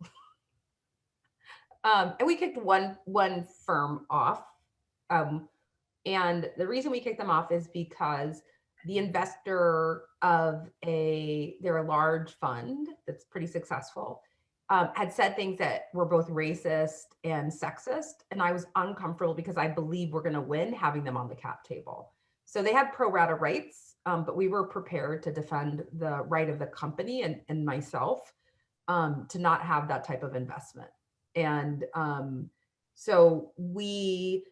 D: And we kicked one firm off. And the reason we kicked them off is because the investor of they're a large fund that's pretty successful, had said things that were both racist and sexist. And I was uncomfortable because I believe we're going to win having them on the cap table. So they had pro rata rights, but we were prepared to defend the right of the company and myself to not have that type of investment. And so we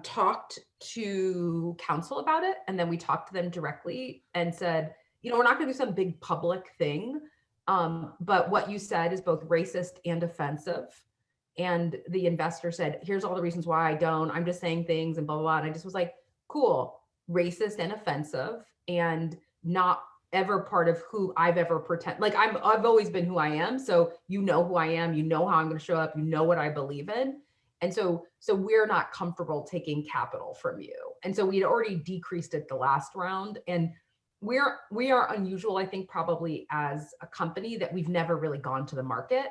D: talked to counsel about it. And then we talked to them directly and said, you know, we're not going to do some big public thing. But what you said is both racist and offensive. And the investor said, here's all the reasons why I don't. I'm just saying things and blah, blah, blah. And I just was like, cool, racist and offensive and not ever part of who I've ever pretend. Like I've always been who I am. So you know who I am, you know how I'm going to show up, you know what I believe in. And so we're not comfortable taking capital from you. And so we'd already decreased it the last round. And we are unusual, I think, probably as a company that we've never really gone to the market.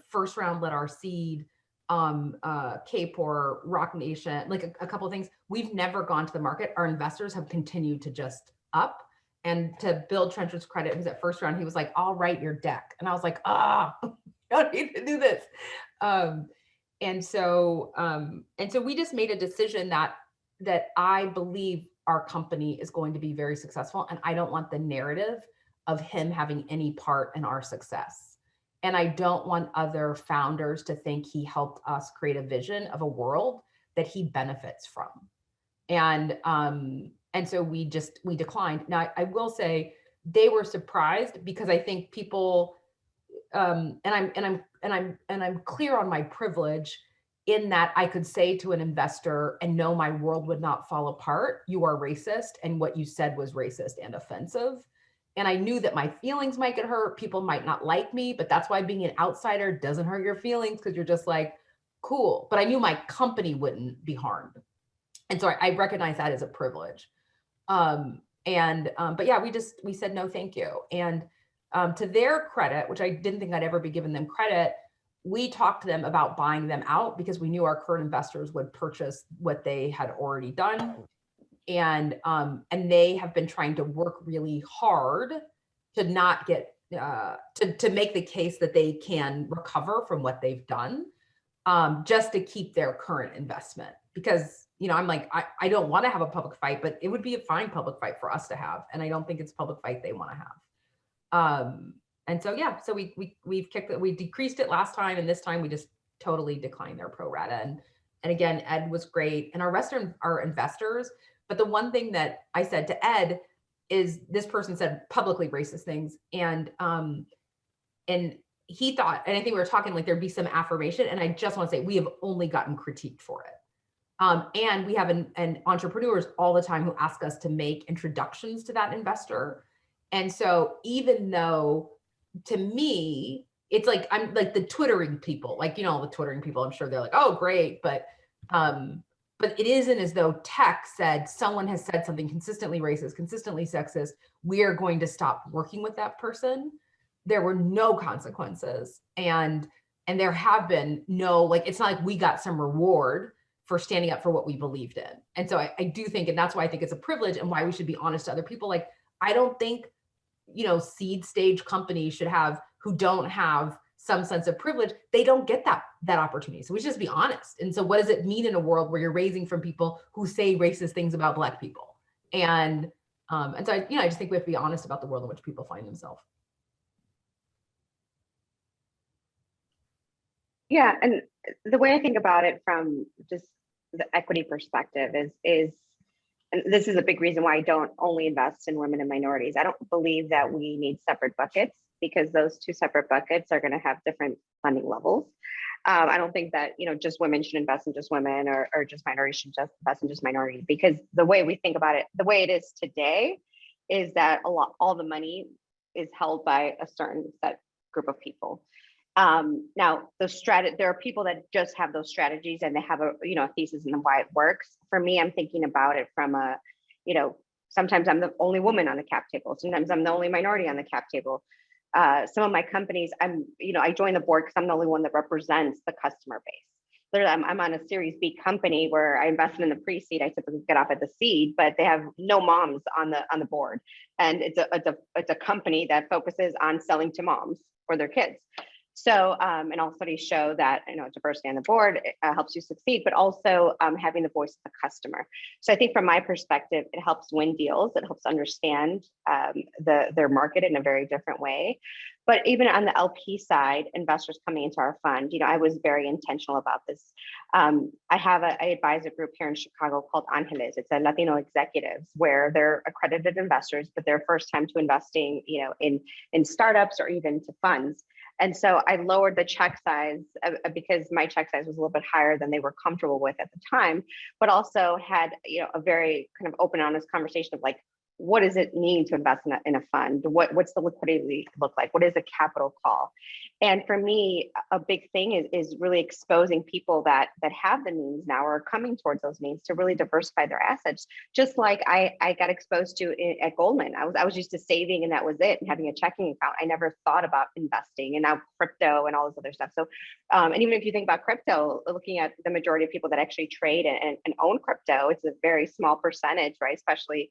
D: First round led our seed, K-Por, Rock Nation, like a couple of things. We've never gone to the market. Our investors have continued to just up. And to build Trenchard's credit, who's at first round, he was like, I'll write your deck. And I was like, I don't need to do this. And so we just made a decision that I believe our company is going to be very successful. And I don't want the narrative of him having any part in our success. And I don't want other founders to think he helped us create a vision of a world that he benefits from. And so we declined. Now I will say they were surprised because I think people, and I'm clear on my privilege in that I could say to an investor and know my world would not fall apart, you are racist and what you said was racist and offensive. And I knew that my feelings might get hurt. People might not like me, but that's why being an outsider doesn't hurt your feelings because you're just like, cool. But I knew my company wouldn't be harmed. And so I recognize that as a privilege. But yeah, we said, no, thank you. And to their credit, which I didn't think I'd ever be giving them credit, we talked to them about buying them out because we knew our current investors would purchase what they had already done. And they have been trying to work really hard to not get, to make the case that they can recover from what they've done, just to keep their current investment. Because, you know, I'm like, I don't want to have a public fight, but it would be a fine public fight for us to have. And I don't think it's a public fight they want to have. And so, yeah, so we decreased it last time. And this time we just totally declined their pro rata. And again, Ed was great. And our rest are investors. But the one thing that I said to Ed is this person said publicly racist things. And he thought, and I think we were talking like there'd be some affirmation. And I just want to say we have only gotten critiqued for it. And we have an entrepreneurs all the time who ask us to make introductions to that investor. And so even though to me, it's like, I'm like the twittering people, like, you know, all the twittering people, I'm sure they're like, oh, great. But it isn't as though tech said someone has said something consistently racist, consistently sexist. We are going to stop working with that person. There were no consequences. And there have been no, like, it's not like we got some reward for standing up for what we believed in. And so I do think, and that's why I think it's a privilege and why we should be honest to other people. Like, I don't think, you know, seed stage companies should have, who don't have some sense of privilege, they don't get that opportunity. So we should just be honest. And so what does it mean in a world where you're raising from people who say racist things about Black people? And so I just think we have to be honest about the world in which people find themselves.
B: Yeah, and the way I think about it from just the equity perspective is, and this is a big reason why I don't only invest in women and minorities. I don't believe that we need separate buckets, because those two separate buckets are going to have different funding levels. I don't think that, just women should invest in just women, or just minorities should just invest in just minorities, because the way we think about it, the way it is today, is that all the money is held by a certain set group of people. Now, there are people that just have those strategies and they have a thesis and why it works. For me, I'm thinking about it from sometimes I'm the only woman on the cap table. Sometimes I'm the only minority on the cap table. Some of my companies, I joined the board because I'm the only one that represents the customer base. I'm on a Series B company where I invested in the pre-seed. I typically get off at the seed, but they have no moms on the board, and it's a company that focuses on selling to moms for their kids. So, and all studies show that, diversity on the board helps you succeed, but also having the voice of the customer. So I think from my perspective, it helps win deals. It helps understand their market in a very different way. But even on the LP side, investors coming into our fund, I was very intentional about this. I advise a group here in Chicago called Angeles. It's a Latino executives, where they're accredited investors, but their first time to investing, in startups or even to funds. And so I lowered the check size because my check size was a little bit higher than they were comfortable with at the time, but also had, a very kind of open, honest conversation of like, what does it mean to invest in a fund? What's the liquidity look like? What is a capital call? And for me, a big thing is really exposing people that have the means now, or are coming towards those means, to really diversify their assets. Just like I got exposed to at Goldman. I was used to saving and that was it, and having a checking account. I never thought about investing, and now crypto and all this other stuff. So, and even if you think about crypto, looking at the majority of people that actually trade and own crypto, it's a very small percentage, right? Especially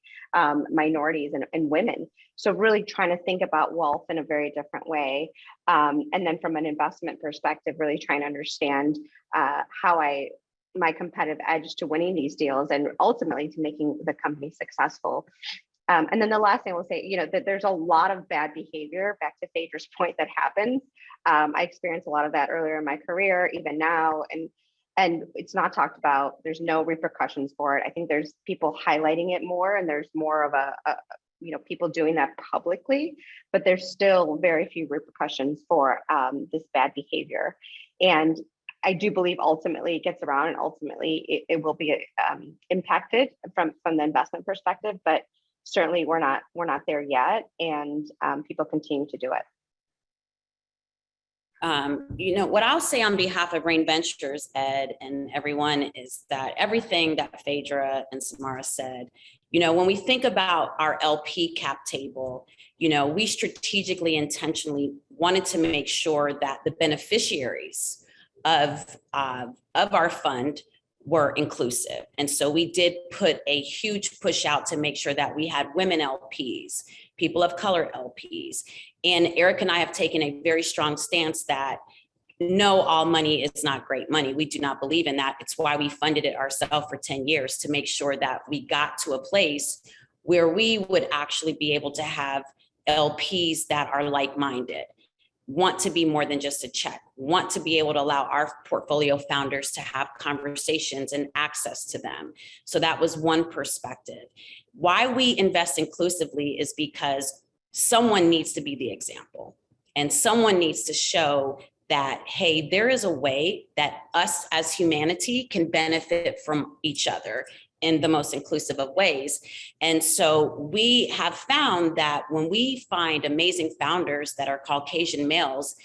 B: minorities and women. So really trying to think about wealth in a very different way. And then from an investment perspective, really trying to understand my competitive edge to winning these deals and ultimately to making the company successful. And then the last thing I will say, that there's a lot of bad behavior, back to Phaedra's point, that happens. I experienced a lot of that earlier in my career, even now, and it's not talked about. There's no repercussions for it. I think there's people highlighting it more, and there's more of a people doing that publicly, but there's still very few repercussions for this bad behavior. And I do believe ultimately it gets around, and ultimately it will be impacted from the investment perspective, but certainly we're not there yet, and people continue to do it.
E: What I'll say on behalf of Rain Ventures, Ed, and everyone, is that everything that Phaedra and Samara said, when we think about our LP cap table, we strategically, intentionally wanted to make sure that the beneficiaries of our fund were inclusive. And so we did put a huge push out to make sure that we had women LPs, people of color LPs. And Eric and I have taken a very strong stance that no, all money is not great money. We do not believe in that. It's why we funded it ourselves for 10 years, to make sure that we got to a place where we would actually be able to have LPs that are like-minded, want to be more than just a check, want to be able to allow our portfolio founders to have conversations and access to them. So that was one perspective. Why we invest inclusively is because someone needs to be the example, and someone needs to show that, hey, there is a way that us as humanity can benefit from each other in the most inclusive of ways. And so we have found that when we find amazing founders that are Caucasian males,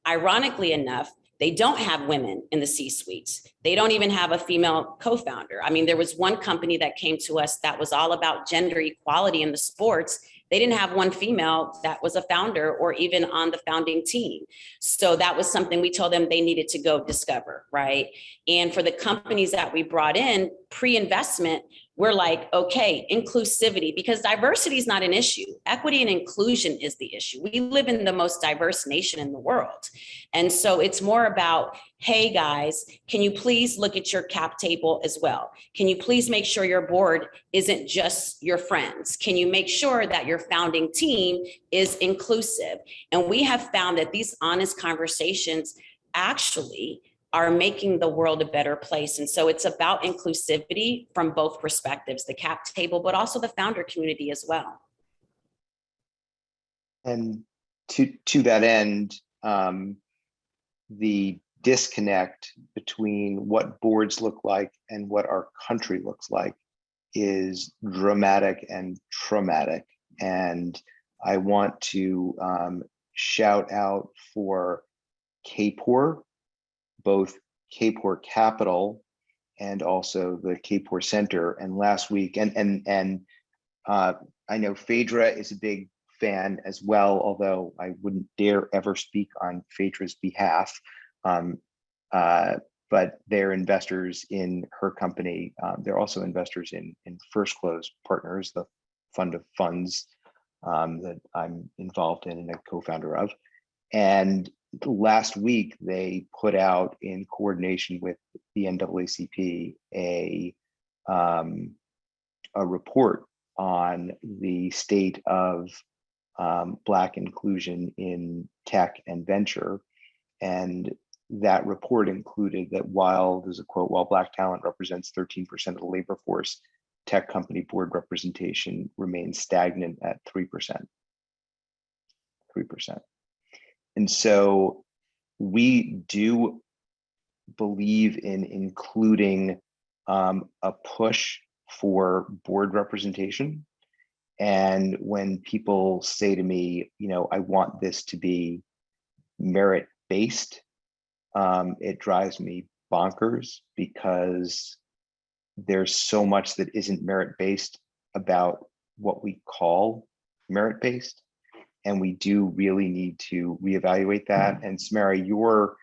E: ironically enough, they don't have women in the C-suites. They don't even have a female co-founder. I mean, there was one company that came to us that was all about gender equality in the sports. They didn't have one female that was a founder or even on the founding team. So that was something we told them they needed to go discover, right? And for the companies that we brought in pre-investment, we're like, okay, inclusivity, because diversity is not an issue. Equity and inclusion is the issue. We live in the most diverse nation in the world. And so it's more about, hey guys, can you please look at your cap table as well? Can you please make sure your board isn't just your friends? Can you make sure that your founding team is inclusive? And we have found that these honest conversations actually are making the world a better place. And so it's about inclusivity from both perspectives, the cap table, but also the founder community as well.
A: And to that end, the disconnect between what boards look like and what our country looks like is dramatic and traumatic. And I want to shout out for KPOR, both KPOR Capital and also the KPOR Center. And last week, and I know Phaedra is a big fan as well, although I wouldn't dare ever speak on Phaedra's behalf. But they're investors in her company. They're also investors in First Close Partners, the fund of funds that I'm involved in and a co-founder of. And last week, they put out, in coordination with the NAACP, a report on the state of Black inclusion in tech and venture. And that report included that while, there's a quote, while Black talent represents 13% of the labor force, tech company board representation remains stagnant at 3%. 3%. And so we do believe in including a push for board representation. And when people say to me, you know, I want this to be merit-based, it drives me bonkers, because there's so much that isn't merit-based about what we call merit-based. And we do really need to reevaluate that. And Samara, your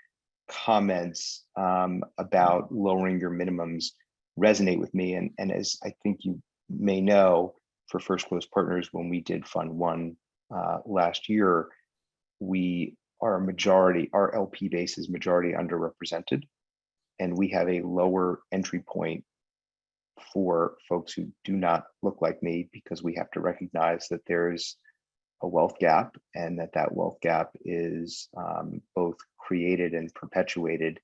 A: comments about lowering your minimums resonate with me. And as I think you may know, for First Close Partners, when we did Fund One last year, our LP base is majority underrepresented. And we have a lower entry point for folks who do not look like me, because we have to recognize that there's a wealth gap, and that wealth gap is both created and perpetuated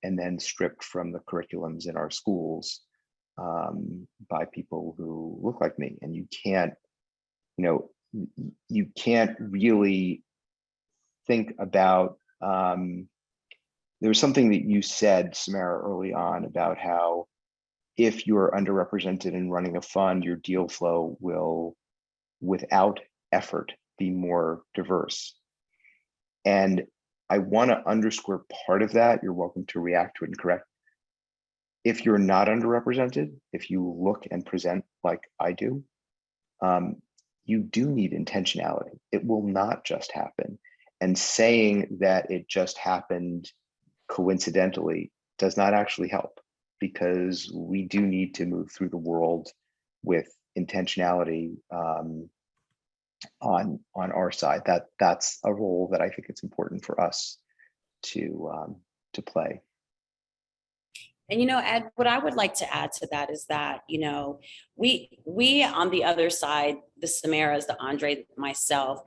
A: and then stripped from the curriculums in our schools by people who look like me. And you can't really think about, there was something that you said, Samara, early on about how if you're underrepresented in running a fund, your deal flow will, without effort, be more diverse. And I want to underscore part of that. You're welcome to react to it and correct. If you're not underrepresented, if you look and present like I do, you do need intentionality. It will not just happen. And saying that it just happened coincidentally does not actually help, because we do need to move through the world with intentionality on our side. That's a role that I think it's important for us to play.
E: And, Ed, what I would like to add to that is that, we on the other side, the Samaras, the Andre, myself,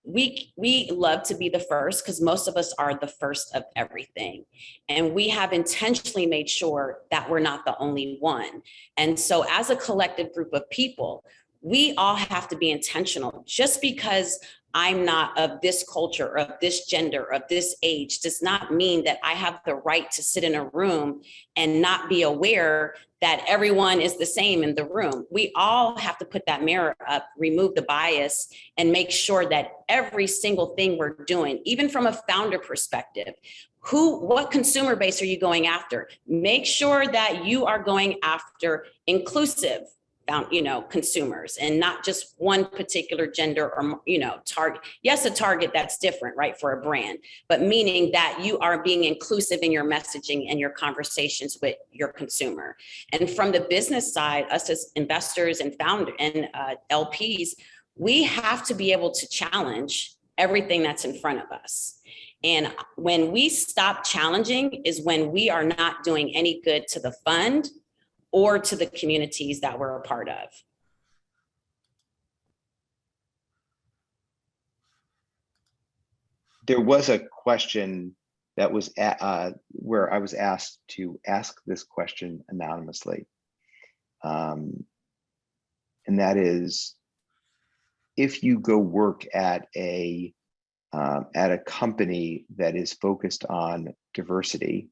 E: we love to be the first, because most of us are the first of everything. And we have intentionally made sure that we're not the only one. And so as a collective group of people, we all have to be intentional. Just because I'm not of this culture, or of this gender, or of this age, does not mean that I have the right to sit in a room and not be aware that everyone is the same in the room. We all have to put that mirror up, remove the bias, and make sure that every single thing we're doing, even from a founder perspective, what consumer base are you going after? Make sure that you are going after inclusive consumers, and not just one particular gender or, target. Yes, a target that's different, right, for a brand, but meaning that you are being inclusive in your messaging and your conversations with your consumer. And from the business side, us as investors and LPs, we have to be able to challenge everything that's in front of us. And when we stop challenging is when we are not doing any good to the fund or to the communities that we're a part of.
A: There was a question that was where I was asked to ask this question anonymously. And that is, if you go work at a company that is focused on diversity,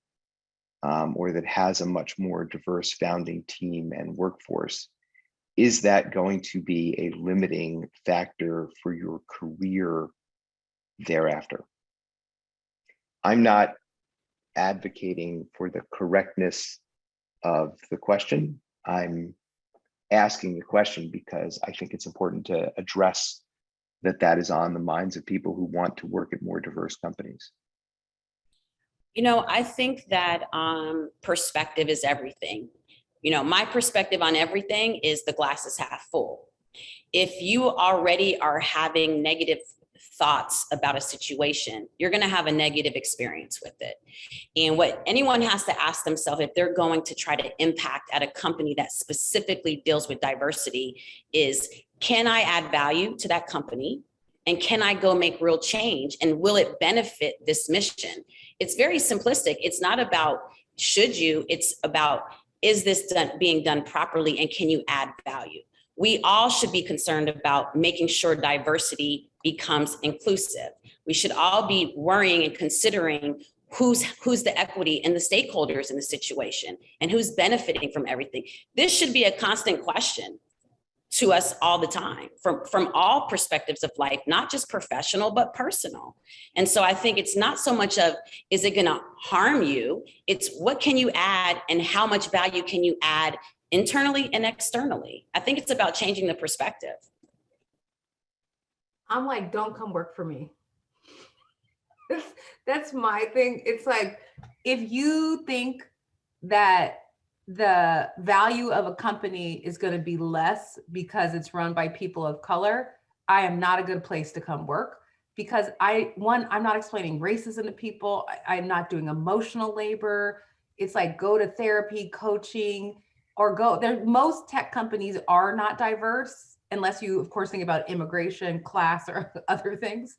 A: or that has a much more diverse founding team and workforce, is that going to be a limiting factor for your career thereafter? I'm not advocating for the correctness of the question. I'm asking the question because I think it's important to address that is on the minds of people who want to work at more diverse companies.
E: I think that perspective is everything. My perspective on everything is the glass is half full. If you already are having negative thoughts about a situation, you're going to have a negative experience with it. And what anyone has to ask themselves if they're going to try to impact at a company that specifically deals with diversity is, can I add value to that company? And can I go make real change? And will it benefit this mission? It's very simplistic. It's not about should you, it's about, is this being done properly and can you add value? We all should be concerned about making sure diversity becomes inclusive. We should all be worrying and considering who's the equity and the stakeholders in the situation and who's benefiting from everything. This should be a constant question to us all the time from all perspectives of life, not just professional, but personal. And so I think it's not so much of, is it gonna harm you? It's what can you add and how much value can you add internally and externally? I think it's about changing the perspective.
D: I'm like, don't come work for me. That's my thing. It's like, if you think that the value of a company is going to be less because it's run by people of color, I am not a good place to come work, because I'm not explaining racism to people. I'm not doing emotional labor. It's like, go to therapy, coaching, or most tech companies are not diverse, unless you, of course, think about immigration, class, or other things.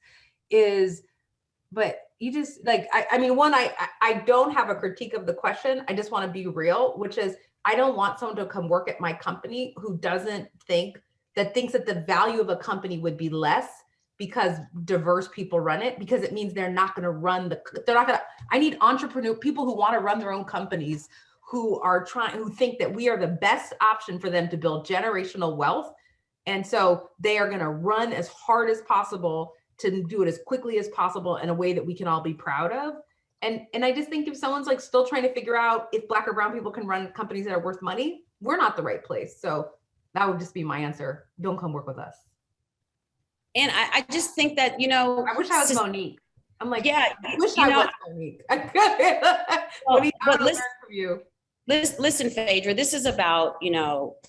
D: But you just like, I don't have a critique of the question. I just want to be real, which is, I don't want someone to come work at my company who thinks that the value of a company would be less because diverse people run it, because it means they're not going to I need entrepreneur people who want to run their own companies, who think that we are the best option for them to build generational wealth. And so they are going to run as hard as possible to do it as quickly as possible in a way that we can all be proud of. And I just think if someone's like still trying to figure out if Black or brown people can run companies that are worth money, we're not the right place. So that would just be my answer. Don't come work with us.
E: And I just think that,
D: I wish I was Monique. I'm like,
E: yeah,
D: I wish I was Monique.
E: Listen, Phaedra, this is about,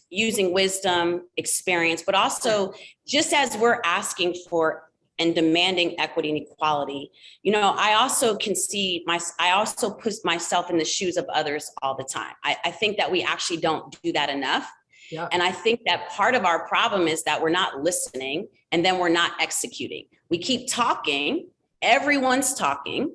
E: using wisdom, experience, but also just as we're asking for and demanding equity and equality, I also put myself in the shoes of others all the time. I think that we actually don't do that enough. Yeah. And I think that part of our problem is that we're not listening and then we're not executing. We keep talking, everyone's talking,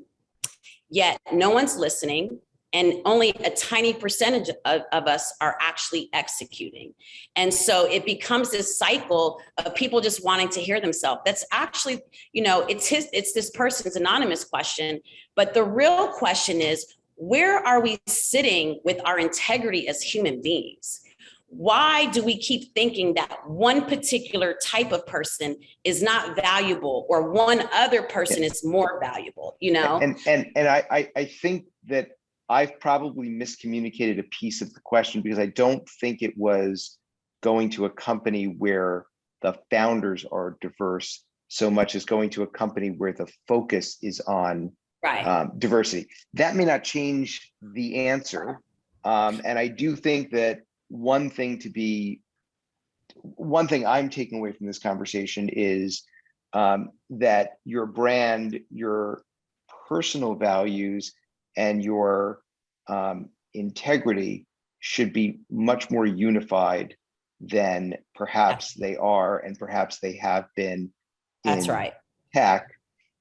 E: yet no one's listening. And only a tiny percentage of us are actually executing. And so it becomes this cycle of people just wanting to hear themselves. That's actually, it's this person's anonymous question. But the real question is, where are we sitting with our integrity as human beings? Why do we keep thinking that one particular type of person is not valuable or one other person is more valuable,
A: And I think that I've probably miscommunicated a piece of the question, because I don't think it was going to a company where the founders are diverse so much as going to a company where the focus is on
E: Right.
A: diversity. That may not change the answer. And I do think that one thing I'm taking away from this conversation is that your brand, your personal values, and your integrity should be much more unified than perhaps they are, and perhaps they have been
E: That's
A: in
E: right.
A: tech.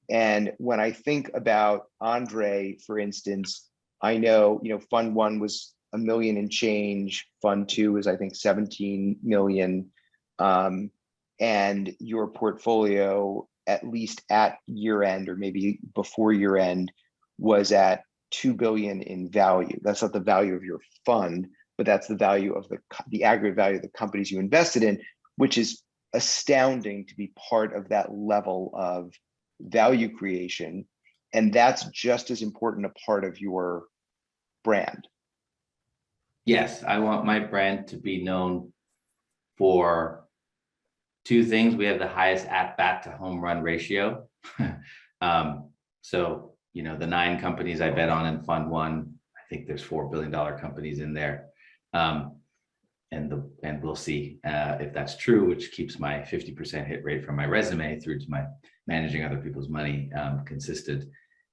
A: And when I think about Andre, for instance, I know, Fund 1 was $1 million and change. Fund 2 is, I think, 17 million. And your portfolio, at least at year end, or maybe before year end, was at 2 billion in value. That's not the value of your fund, but that's the value of the aggregate value of the companies you invested in, which is astounding to be part of that level of value creation. And that's just as important a part of your brand.
C: Yes, I want my brand to be known for two things. We have the highest at-bat to home run ratio. So, the 9 companies I bet on in Fund 1, I think there's $4 billion companies in there. And we'll see if that's true, which keeps my 50% hit rate from my resume through to my managing other people's money consistent.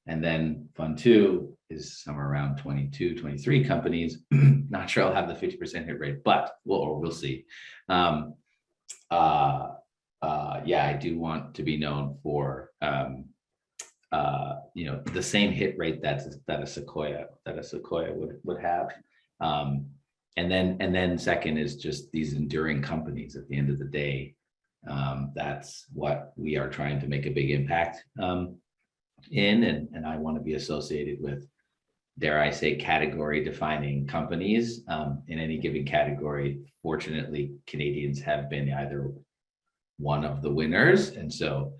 C: And then Fund 2 is somewhere around 22, 23 companies. Not sure I'll have the 50% hit rate, but we'll see. Yeah, I do want to be known for the same hit rate that a Sequoia would have. And then second is just these enduring companies. At the end of the day, that's what we are trying to make a big impact in, and I want to be associated with, dare I say, category defining companies in any given category. Fortunately, Canadians have been either one of the winners, and so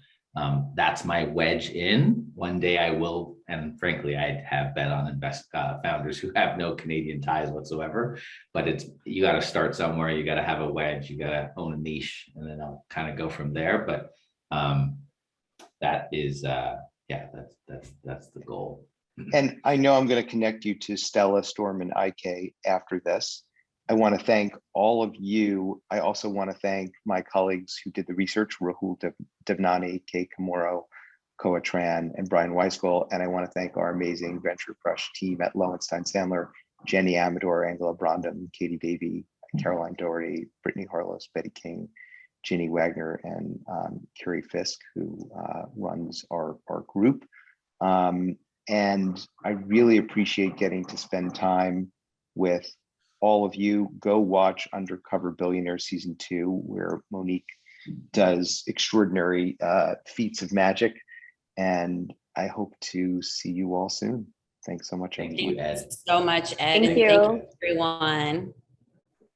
C: that's my wedge in. One day I will, and frankly, I have bet on founders who have no Canadian ties whatsoever. But you got to start somewhere. You got to have a wedge. You got to own a niche, and then I'll kind of go from there. But that is, that's the goal.
A: And I know I'm going to connect you to Stella, Storm, and IK after this. I want to thank all of you. I also want to thank my colleagues who did the research, Rahul Devnani, Kay Kamoro, Koa Tran, and Brian Weisgold. And I want to thank our amazing Venture Crush team at Lowenstein Sandler, Jenny Amador, Angela Brondum, Katie Baby, Caroline Doherty, Brittany Harlos, Betty King, Ginny Wagner, and Carrie Fisk, who runs our group. And I really appreciate getting to spend time with all of you. Go watch Undercover Billionaire Season 2, where Monique does extraordinary feats of magic. And I hope to see you all soon. Thanks so much.
C: Thank you, Ed.
E: So much, Ed.
B: Thank
E: and
B: you.
E: Thank you, everyone.